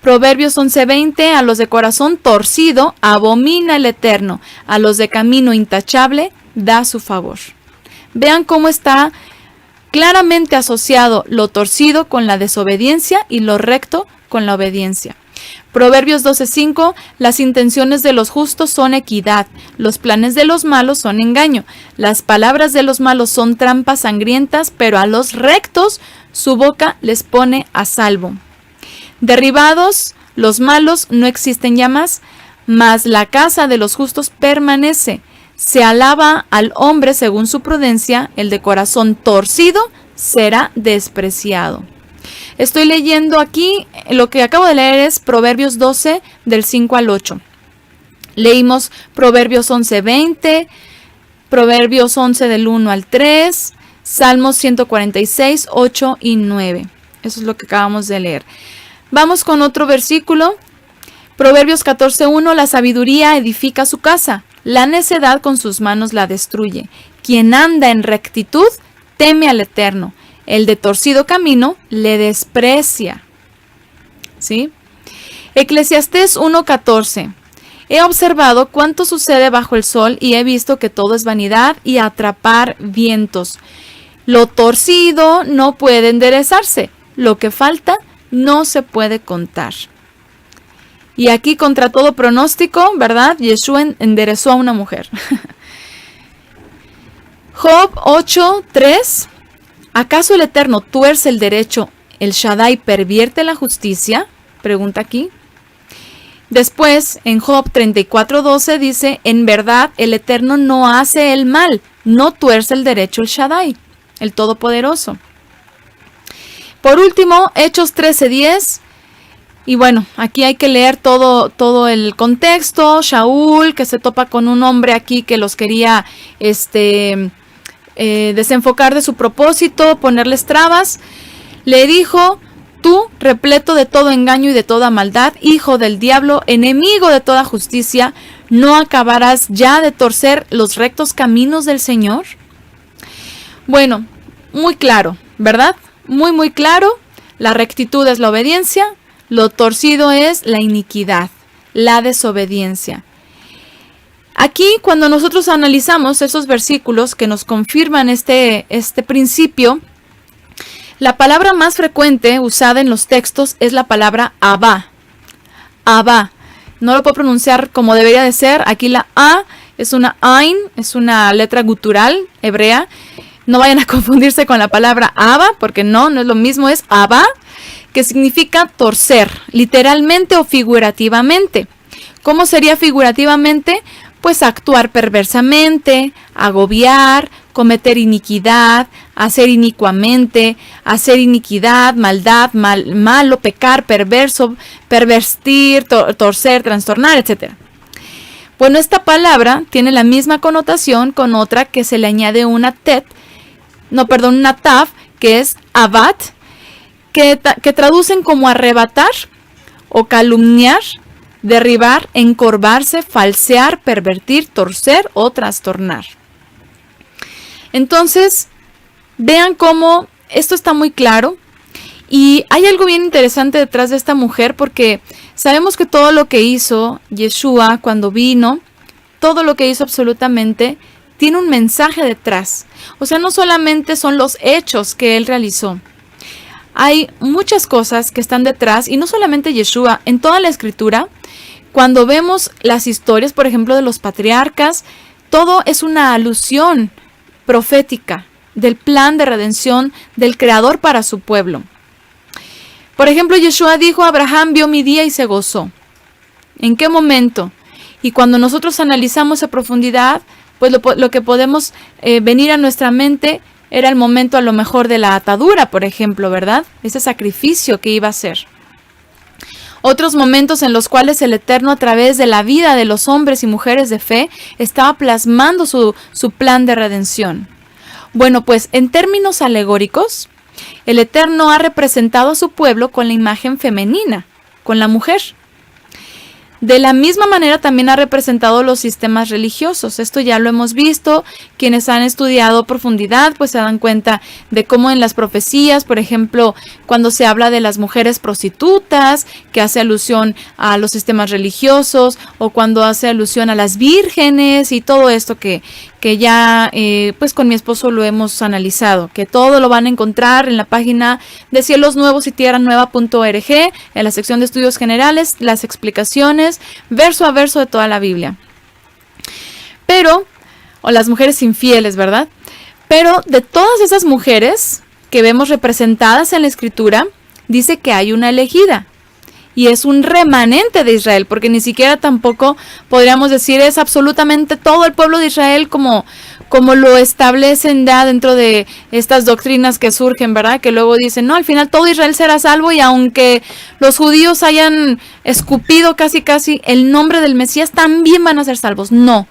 Proverbios 11:20, a los de corazón torcido abomina el Eterno, a los de camino intachable da su favor. Vean cómo está claramente asociado lo torcido con la desobediencia y lo recto con la obediencia. Proverbios 12:5, las intenciones de los justos son equidad, los planes de los malos son engaño, las palabras de los malos son trampas sangrientas, pero a los rectos su boca les pone a salvo. Derribados los malos no existen ya más, mas la casa de los justos permanece. Se alaba al hombre según su prudencia, el de corazón torcido será despreciado. Estoy leyendo aquí, lo que acabo de leer es Proverbios 12 del 5 al 8. Leímos Proverbios 11:20, Proverbios 11 del 1 al 3, Salmos 146, 8 y 9. Eso es lo que acabamos de leer. Vamos con otro versículo. Proverbios 14:1, la sabiduría edifica su casa, la necedad con sus manos la destruye. Quien anda en rectitud teme al Eterno, el de torcido camino le desprecia. ¿Sí? Eclesiastés 1:14. He observado cuánto sucede bajo el sol y he visto que todo es vanidad y atrapar vientos. Lo torcido no puede enderezarse, lo que falta no se puede contar. Y aquí, contra todo pronóstico, ¿verdad? Yeshua enderezó a una mujer. Job 8:3. ¿Acaso el Eterno tuerce el derecho, el Shaddai pervierte la justicia? Pregunta aquí. Después, en Job 34:12 dice, en verdad el Eterno no hace el mal, no tuerce el derecho el Shaddai, el Todopoderoso. Por último, Hechos 13:10. Y bueno, aquí hay que leer todo el contexto. Shaul, que se topa con un hombre aquí que los quería desenfocar de su propósito, ponerles trabas, le dijo, tú, repleto de todo engaño y de toda maldad, hijo del diablo, enemigo de toda justicia, ¿no acabarás ya de torcer los rectos caminos del Señor? Bueno, muy claro, ¿verdad? Muy, muy claro. La rectitud es la obediencia. Lo torcido es la iniquidad, la desobediencia. Aquí, cuando nosotros analizamos esos versículos que nos confirman este principio, la palabra más frecuente usada en los textos es la palabra Abba. Abba. No lo puedo pronunciar como debería de ser. Aquí la A es una Ain, es una letra gutural hebrea. No vayan a confundirse con la palabra Abba, porque no es lo mismo, es Abba, que significa torcer, literalmente o figurativamente. ¿Cómo sería figurativamente? Pues actuar perversamente, agobiar, cometer iniquidad, hacer inicuamente, hacer iniquidad, maldad, malo, pecar, perverso, pervertir, torcer, trastornar, etc. Bueno, esta palabra tiene la misma connotación con otra que se le añade una taf, que es abat, que traducen como arrebatar o calumniar, derribar, encorvarse, falsear, pervertir, torcer o trastornar. Entonces, vean cómo esto está muy claro y hay algo bien interesante detrás de esta mujer, porque sabemos que todo lo que hizo Yeshua cuando vino, todo lo que hizo absolutamente, tiene un mensaje detrás. O sea, no solamente son los hechos que él realizó. Hay muchas cosas que están detrás, y no solamente Yeshua, en toda la escritura, cuando vemos las historias, por ejemplo, de los patriarcas, todo es una alusión profética del plan de redención del Creador para su pueblo. Por ejemplo, Yeshua dijo, Abraham vio mi día y se gozó. ¿En qué momento? Y cuando nosotros analizamos a profundidad, pues lo que podemos venir a nuestra mente era el momento a lo mejor de la atadura, por ejemplo, ¿verdad? Ese sacrificio que iba a ser. Otros momentos en los cuales el Eterno, a través de la vida de los hombres y mujeres de fe, estaba plasmando su plan de redención. Bueno, pues en términos alegóricos, el Eterno ha representado a su pueblo con la imagen femenina, con la mujer. De la misma manera también ha representado los sistemas religiosos. Esto ya lo hemos visto. Quienes han estudiado a profundidad pues se dan cuenta de cómo en las profecías, por ejemplo, cuando se habla de las mujeres prostitutas, que hace alusión a los sistemas religiosos, o cuando hace alusión a las vírgenes y todo esto que ya pues con mi esposo lo hemos analizado, que todo lo van a encontrar en la página de cielosnuevos-y-tierra-nueva.org, en la sección de estudios generales, las explicaciones verso a verso de toda la Biblia. Pero, o las mujeres infieles, ¿verdad? Pero de todas esas mujeres que vemos representadas en la escritura, dice que hay una elegida. Y es un remanente de Israel, porque ni siquiera tampoco podríamos decir es absolutamente todo el pueblo de Israel como como lo establecen ya dentro de estas doctrinas que surgen, ¿verdad? Que luego dicen, no, al final todo Israel será salvo, y aunque los judíos hayan escupido casi el nombre del Mesías, también van a ser salvos. No.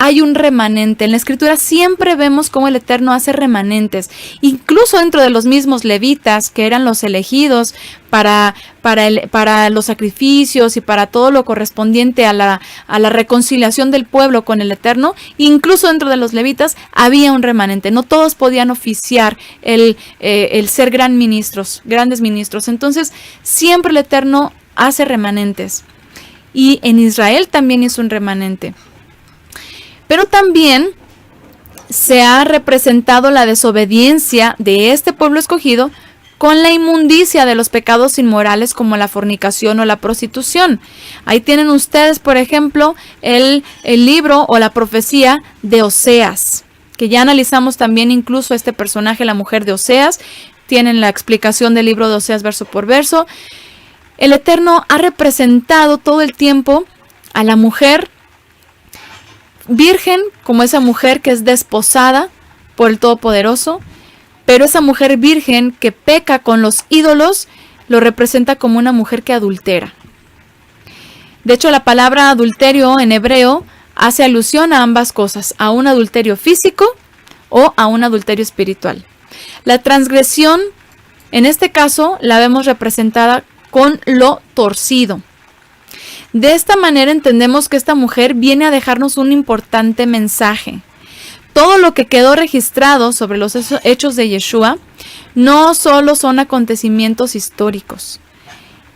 Hay un remanente. En la Escritura siempre vemos cómo el Eterno hace remanentes. Incluso dentro de los mismos levitas, que eran los elegidos para los sacrificios y para todo lo correspondiente a la reconciliación del pueblo con el Eterno, incluso dentro de los levitas había un remanente. No todos podían oficiar el ser grandes ministros. Entonces, siempre el Eterno hace remanentes. Y en Israel también hizo un remanente. Pero también se ha representado la desobediencia de este pueblo escogido con la inmundicia de los pecados inmorales como la fornicación o la prostitución. Ahí tienen ustedes, por ejemplo, el libro o la profecía de Oseas, que ya analizamos también incluso este personaje, la mujer de Oseas. Tienen la explicación del libro de Oseas verso por verso. El Eterno ha representado todo el tiempo a la mujer virgen como esa mujer que es desposada por el Todopoderoso, pero esa mujer virgen que peca con los ídolos lo representa como una mujer que adultera. De hecho, la palabra adulterio en hebreo hace alusión a ambas cosas, a un adulterio físico o a un adulterio espiritual. La transgresión, en este caso, la vemos representada con lo torcido. De esta manera entendemos que esta mujer viene a dejarnos un importante mensaje. Todo lo que quedó registrado sobre los hechos de Yeshua no solo son acontecimientos históricos,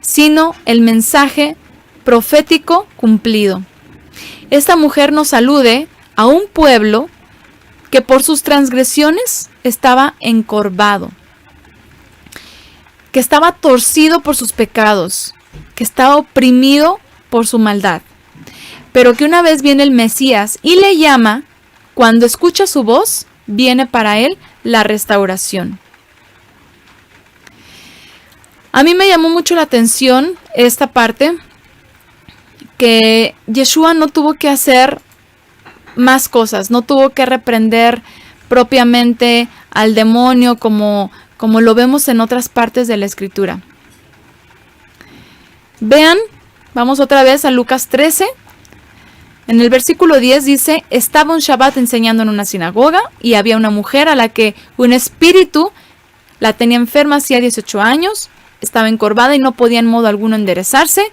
sino el mensaje profético cumplido. Esta mujer nos alude a un pueblo que por sus transgresiones estaba encorvado, que estaba torcido por sus pecados, que estaba oprimido por su maldad, pero que una vez viene el Mesías y le llama, cuando escucha su voz, viene para él la restauración. A mí me llamó mucho la atención esta parte, que Yeshua no tuvo que hacer más cosas, no tuvo que reprender propiamente al demonio como lo vemos en otras partes de la Escritura. Vean, vamos otra vez a Lucas 13. En el versículo 10 dice, estaba un Shabbat enseñando en una sinagoga y había una mujer a la que un espíritu la tenía enferma hacía 18 años, estaba encorvada y no podía en modo alguno enderezarse.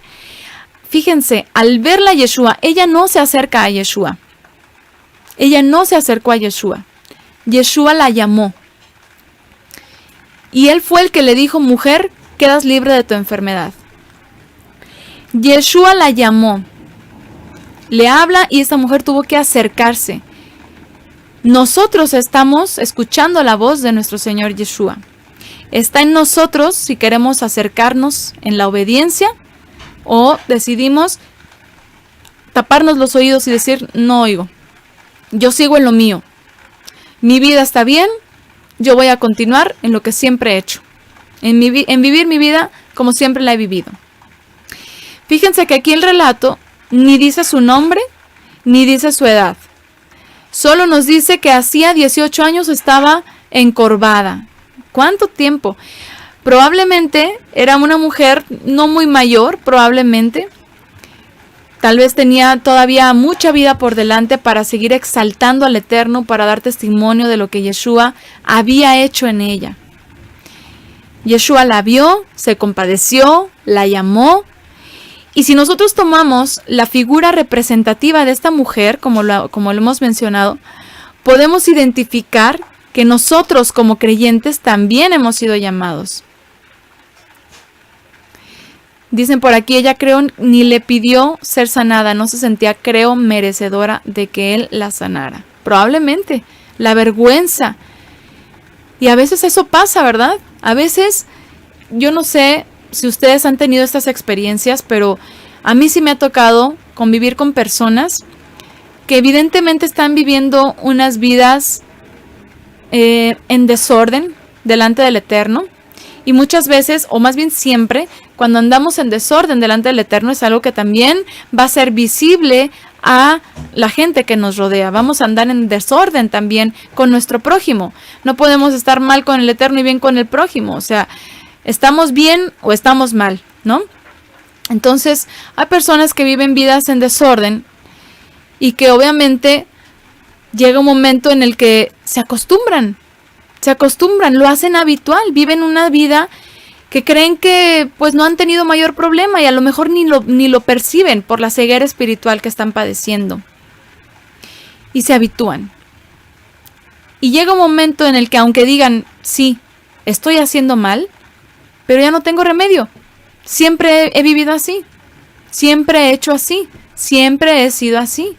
Fíjense, al verla a Yeshua, ella no se acerca a Yeshua. Ella no se acercó a Yeshua. Yeshua la llamó. Y él fue el que le dijo, mujer, quedas libre de tu enfermedad. Yeshua la llamó, le habla y esta mujer tuvo que acercarse. Nosotros estamos escuchando la voz de nuestro Señor Yeshua. Está en nosotros si queremos acercarnos en la obediencia o decidimos taparnos los oídos y decir, no oigo, yo sigo en lo mío. Mi vida está bien, yo voy a continuar en lo que siempre he hecho, en vivir mi vida como siempre la he vivido. Fíjense que aquí el relato ni dice su nombre, ni dice su edad. Solo nos dice que hacía 18 años estaba encorvada. ¿Cuánto tiempo? Probablemente era una mujer no muy mayor, probablemente. Tal vez tenía todavía mucha vida por delante para seguir exaltando al Eterno, para dar testimonio de lo que Yeshua había hecho en ella. Yeshua la vio, se compadeció, la llamó. Y si nosotros tomamos la figura representativa de esta mujer, como lo hemos mencionado, podemos identificar que nosotros como creyentes también hemos sido llamados. Dicen por aquí, ella creo ni le pidió ser sanada, no se sentía, creo, merecedora de que él la sanara. Probablemente, la vergüenza. Y a veces eso pasa, ¿verdad? A veces, yo no sé si ustedes han tenido estas experiencias, pero a mí sí me ha tocado convivir con personas que evidentemente están viviendo unas vidas en desorden delante del Eterno. Y muchas veces, o más bien siempre, cuando andamos en desorden delante del Eterno es algo que también va a ser visible a la gente que nos rodea. Vamos a andar en desorden también con nuestro prójimo. No podemos estar mal con el Eterno y bien con el prójimo. O sea, estamos bien o estamos mal, ¿no? Entonces, hay personas que viven vidas en desorden y que obviamente llega un momento en el que se acostumbran, lo hacen habitual, viven una vida que creen que pues no han tenido mayor problema y a lo mejor ni lo perciben por la ceguera espiritual que están padeciendo. Y se habitúan. Y llega un momento en el que aunque digan, sí, estoy haciendo mal, pero ya no tengo remedio. Siempre he vivido así, siempre he hecho así, siempre he sido así.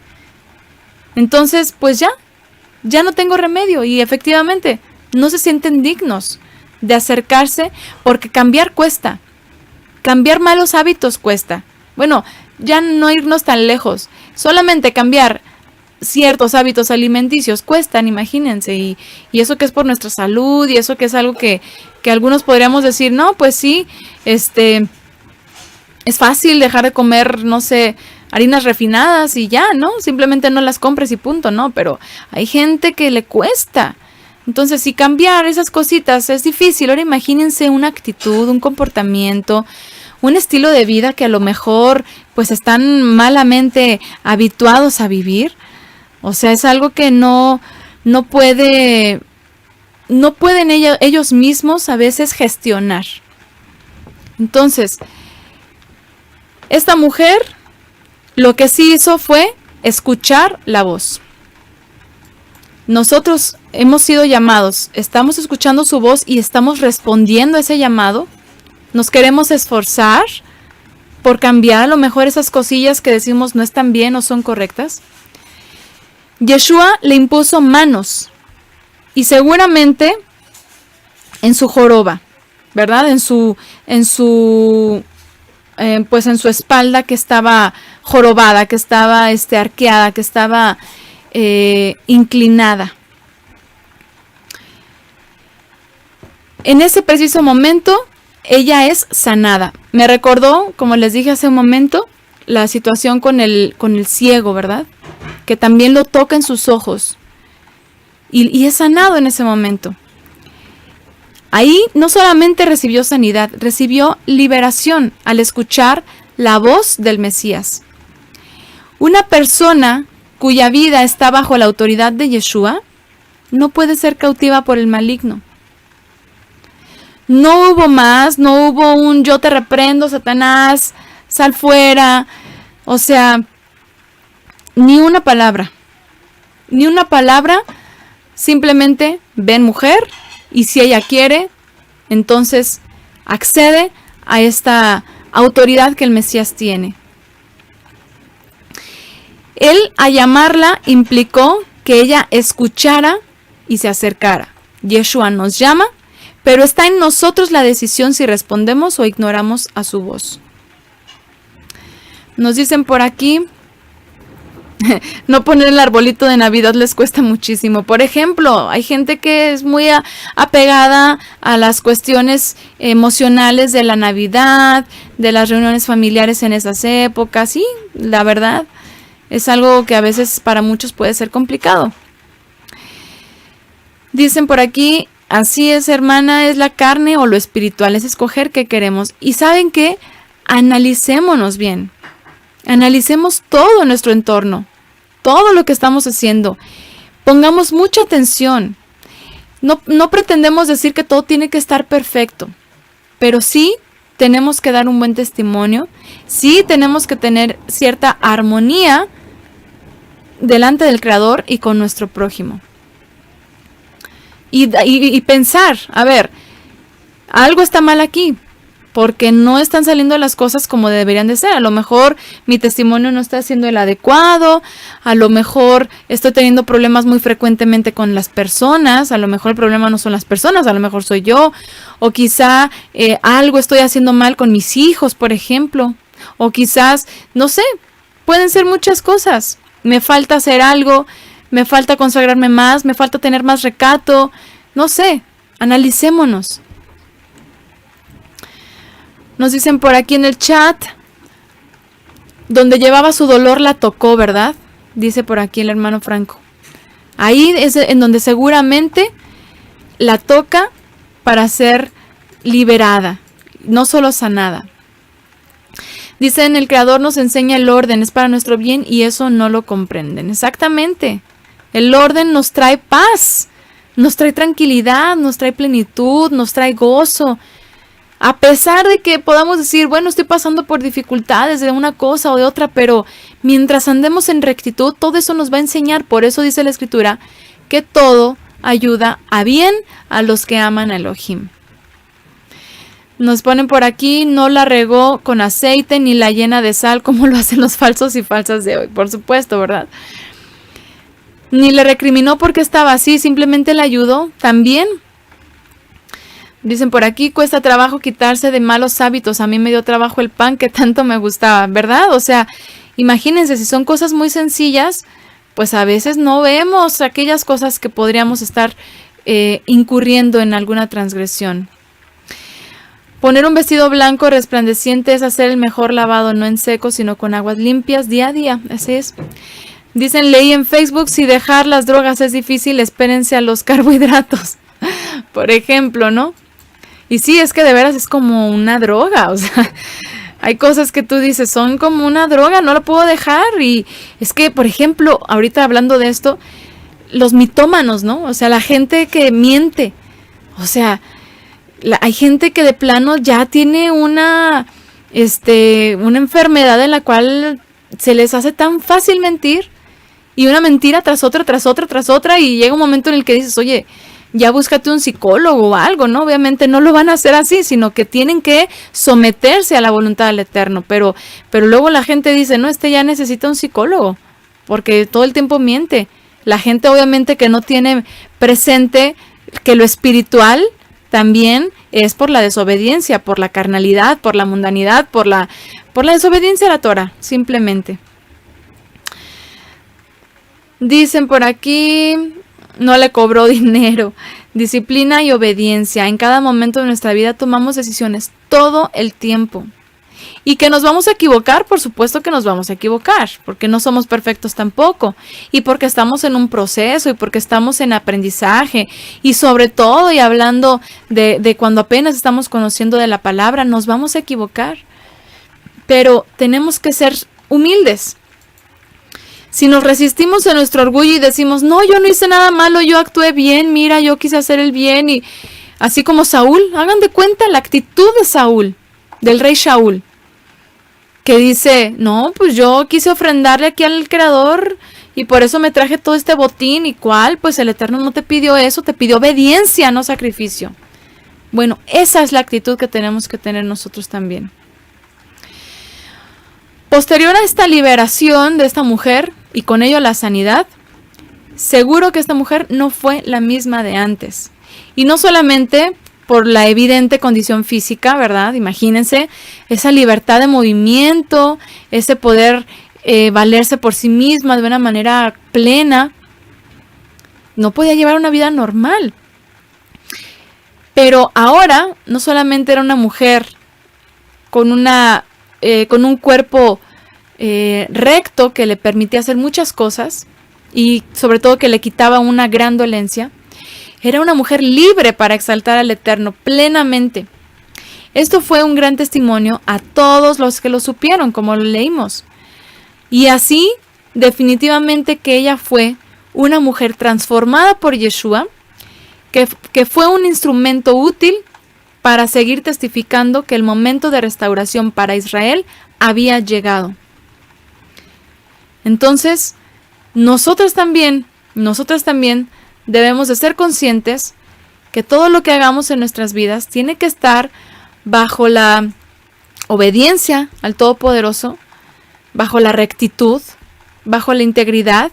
Entonces, pues ya no tengo remedio y efectivamente no se sienten dignos de acercarse porque cambiar cuesta. Cambiar malos hábitos cuesta. Bueno, ya no irnos tan lejos. Solamente cambiar ciertos hábitos alimenticios cuestan, imagínense. Y eso que es por nuestra salud y eso que es algo que algunos podríamos decir, no, pues sí, es fácil dejar de comer, no sé, harinas refinadas y ya, ¿no? Simplemente no las compres y punto, ¿no? Pero hay gente que le cuesta. Entonces, si cambiar esas cositas es difícil, ahora imagínense una actitud, un comportamiento, un estilo de vida que a lo mejor pues están malamente habituados a vivir. O sea, es algo que no pueden ellos mismos a veces gestionar. Entonces, esta mujer lo que sí hizo fue escuchar la voz. Nosotros hemos sido llamados, estamos escuchando su voz y estamos respondiendo a ese llamado. Nos queremos esforzar por cambiar a lo mejor esas cosillas que decimos no están bien o son correctas. Yeshua le impuso manos y seguramente en su joroba, ¿verdad? En su espalda que estaba jorobada, que estaba arqueada, que estaba inclinada. En ese preciso momento, ella es sanada. Me recordó, como les dije hace un momento, la situación con el ciego, ¿verdad? Que también lo toca en sus ojos. Y es sanado en ese momento. Ahí no solamente recibió sanidad, recibió liberación al escuchar la voz del Mesías. Una persona cuya vida está bajo la autoridad de Yeshua no puede ser cautiva por el maligno. No hubo más, no hubo un yo te reprendo, Satanás, sal fuera. O sea, ni una palabra, simplemente ven mujer y si ella quiere, entonces accede a esta autoridad que el Mesías tiene. Él a llamarla implicó que ella escuchara y se acercara. Yeshua nos llama, pero está en nosotros la decisión si respondemos o ignoramos a su voz. Nos dicen por aquí, no poner el arbolito de Navidad les cuesta muchísimo. Por ejemplo, hay gente que es muy apegada a las cuestiones emocionales de la Navidad, de las reuniones familiares en esas épocas. Sí, la verdad, es algo que a veces para muchos puede ser complicado. Dicen por aquí, así es, hermana, es la carne o lo espiritual, es escoger qué queremos. Y ¿saben qué? Analicémonos bien. Analicemos todo nuestro entorno, todo lo que estamos haciendo. Pongamos mucha atención. No pretendemos decir que todo tiene que estar perfecto, pero sí tenemos que dar un buen testimonio, sí tenemos que tener cierta armonía delante del Creador y con nuestro prójimo. Y pensar, a ver, algo está mal aquí, porque no están saliendo las cosas como deberían de ser. A lo mejor mi testimonio no está siendo el adecuado, a lo mejor estoy teniendo problemas muy frecuentemente con las personas, a lo mejor el problema no son las personas, a lo mejor soy yo, o quizá algo estoy haciendo mal con mis hijos, por ejemplo, o quizás, no sé, pueden ser muchas cosas. Me falta hacer algo, me falta consagrarme más, me falta tener más recato, no sé, analicémonos. Nos dicen por aquí en el chat, donde llevaba su dolor la tocó, ¿verdad? Dice por aquí el hermano Franco. Ahí es en donde seguramente la toca para ser liberada, no solo sanada. Dicen, el Creador nos enseña el orden, es para nuestro bien y eso no lo comprenden. Exactamente. El orden nos trae paz, nos trae tranquilidad, nos trae plenitud, nos trae gozo. A pesar de que podamos decir, bueno, estoy pasando por dificultades de una cosa o de otra, pero mientras andemos en rectitud, todo eso nos va a enseñar. Por eso dice la Escritura que todo ayuda a bien a los que aman a Elohim. Nos ponen por aquí, no la regó con aceite ni la llena de sal como lo hacen los falsos y falsas de hoy. Por supuesto, ¿verdad? Ni le recriminó porque estaba así, simplemente le ayudó también. Dicen por aquí, cuesta trabajo quitarse de malos hábitos. A mí me dio trabajo el pan que tanto me gustaba, ¿verdad? O sea, imagínense, si son cosas muy sencillas, pues a veces no vemos aquellas cosas que podríamos estar incurriendo en alguna transgresión. Poner un vestido blanco resplandeciente es hacer el mejor lavado, no en seco, sino con aguas limpias día a día. Así es. Dicen, leí en Facebook, si dejar las drogas es difícil, espérense a los carbohidratos. Por ejemplo, ¿no? Y sí, es que de veras es como una droga, o sea, hay cosas que tú dices, son como una droga, no la puedo dejar. Y es que, por ejemplo, ahorita hablando de esto, los mitómanos, ¿no? O sea, la gente que miente, o sea, hay gente que de plano ya tiene una enfermedad en la cual se les hace tan fácil mentir, y una mentira tras otra, tras otra, tras otra, y llega un momento en el que dices, oye, ya búscate un psicólogo o algo, ¿no? Obviamente no lo van a hacer así, sino que tienen que someterse a la voluntad del Eterno. Pero luego la gente dice, no, ya necesita un psicólogo, porque todo el tiempo miente. La gente obviamente que no tiene presente que lo espiritual también es por la desobediencia, por la carnalidad, por la mundanidad, por la desobediencia a la Torah, simplemente. Dicen por aquí, no le cobró dinero. Disciplina y obediencia. En cada momento de nuestra vida tomamos decisiones todo el tiempo. Y que nos vamos a equivocar, por supuesto que nos vamos a equivocar, porque no somos perfectos tampoco. Y porque estamos en un proceso y porque estamos en aprendizaje. Y sobre todo, y hablando de cuando apenas estamos conociendo de la palabra, nos vamos a equivocar. Pero tenemos que ser humildes. Si nos resistimos a nuestro orgullo y decimos, no, yo no hice nada malo, yo actué bien, mira, yo quise hacer el bien, y así como Saúl, hagan de cuenta la actitud de Saúl, del rey Saúl, que dice, no, pues yo quise ofrendarle aquí al Creador y por eso me traje todo este botín. ¿Y cuál? Pues el Eterno no te pidió eso, te pidió obediencia, no sacrificio. Bueno, esa es la actitud que tenemos que tener nosotros también. Posterior a esta liberación de esta mujer y con ello la sanidad, seguro que esta mujer no fue la misma de antes. Y no solamente por la evidente condición física, ¿verdad? Imagínense esa libertad de movimiento, ese poder valerse por sí misma de una manera plena. No podía llevar una vida normal. Pero ahora no solamente era una mujer con un cuerpo recto que le permitía hacer muchas cosas y sobre todo que le quitaba una gran dolencia. Era una mujer libre para exaltar al Eterno plenamente. Esto fue un gran testimonio a todos los que lo supieron, como lo leímos. Y así, definitivamente que ella fue una mujer transformada por Yeshua, que fue un instrumento útil para seguir testificando que el momento de restauración para Israel había llegado. Entonces, nosotras también debemos de ser conscientes que todo lo que hagamos en nuestras vidas tiene que estar bajo la obediencia al Todopoderoso, bajo la rectitud, bajo la integridad,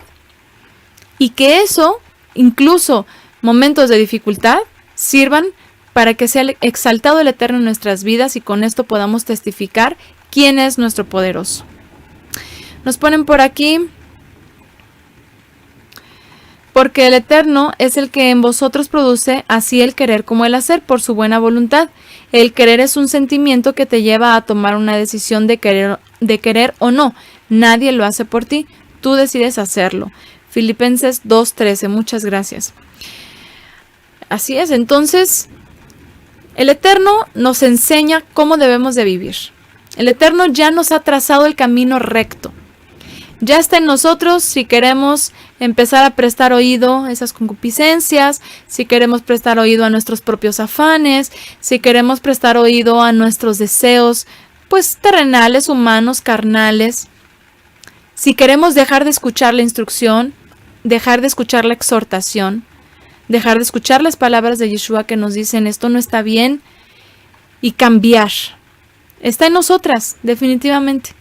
y que eso, incluso momentos de dificultad, sirvan para que sea exaltado el Eterno en nuestras vidas y con esto podamos testificar quién es nuestro poderoso. Nos ponen por aquí, porque el Eterno es el que en vosotros produce así el querer como el hacer por su buena voluntad. El querer es un sentimiento que te lleva a tomar una decisión de querer o no. Nadie lo hace por ti, tú decides hacerlo. Filipenses 2:13, muchas gracias. Así es, entonces, el Eterno nos enseña cómo debemos de vivir. El Eterno ya nos ha trazado el camino recto. Ya está en nosotros si queremos empezar a prestar oído a esas concupiscencias, si queremos prestar oído a nuestros propios afanes, si queremos prestar oído a nuestros deseos, pues terrenales, humanos, carnales. Si queremos dejar de escuchar la instrucción, dejar de escuchar la exhortación, dejar de escuchar las palabras de Yeshua que nos dicen esto no está bien y cambiar. Está en nosotras, definitivamente.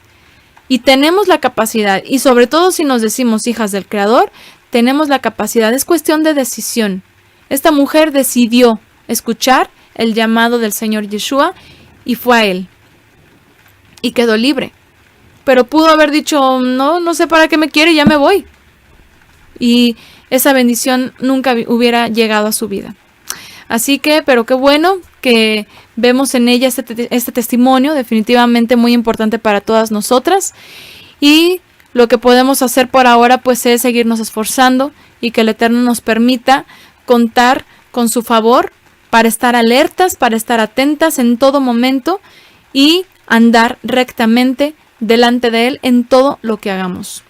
Y tenemos la capacidad, y sobre todo si nos decimos hijas del Creador, tenemos la capacidad, es cuestión de decisión. Esta mujer decidió escuchar el llamado del Señor Yeshua y fue a Él. Y quedó libre. Pero pudo haber dicho, no sé para qué me quiere, ya me voy. Y esa bendición nunca hubiera llegado a su vida. Así que, pero qué bueno que vemos en ella este testimonio, definitivamente muy importante para todas nosotras. Y lo que podemos hacer por ahora, pues, es seguirnos esforzando y que el Eterno nos permita contar con su favor para estar alertas, para estar atentas en todo momento y andar rectamente delante de Él en todo lo que hagamos.